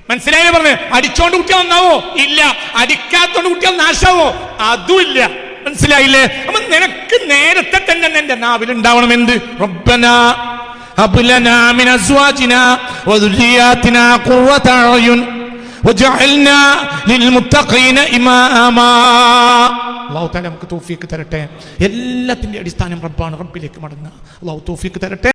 മനസ്സിലായി പറഞ്ഞ്? അടിച്ചോണ്ട് കുട്ടികൾ നന്നാവോ? ഇല്ല. അടിക്കാത്തോണ്ട് കുട്ടികൾ നാശാവോ? അതും ഇല്ല. മനസ്സിലായില്ലേ? അപ്പൊ നിനക്ക് നേരത്തെ തന്നെ നിന്റെ നാവിൽ ഉണ്ടാവണം എന്ത്? റബ്ബനാ ഹബ് ലനാ മിൻ അസ്വാജിനാ വദുരിയാതിനാ ഖുർറത അയുൻ വജഅൽനാ ലിൽമുത്തഖീന ഇമാമാ. അല്ലാഹു തആല നമുക്ക് തൗഫീഖ് തരട്ടെ. എല്ലാത്തിന്റെ അടിസ്ഥാനം റബ്ബാണ്. റബ്ബിലേക്ക് മടങ്ങുക. അല്ലാഹു തൗഫീഖ് തരട്ടെ.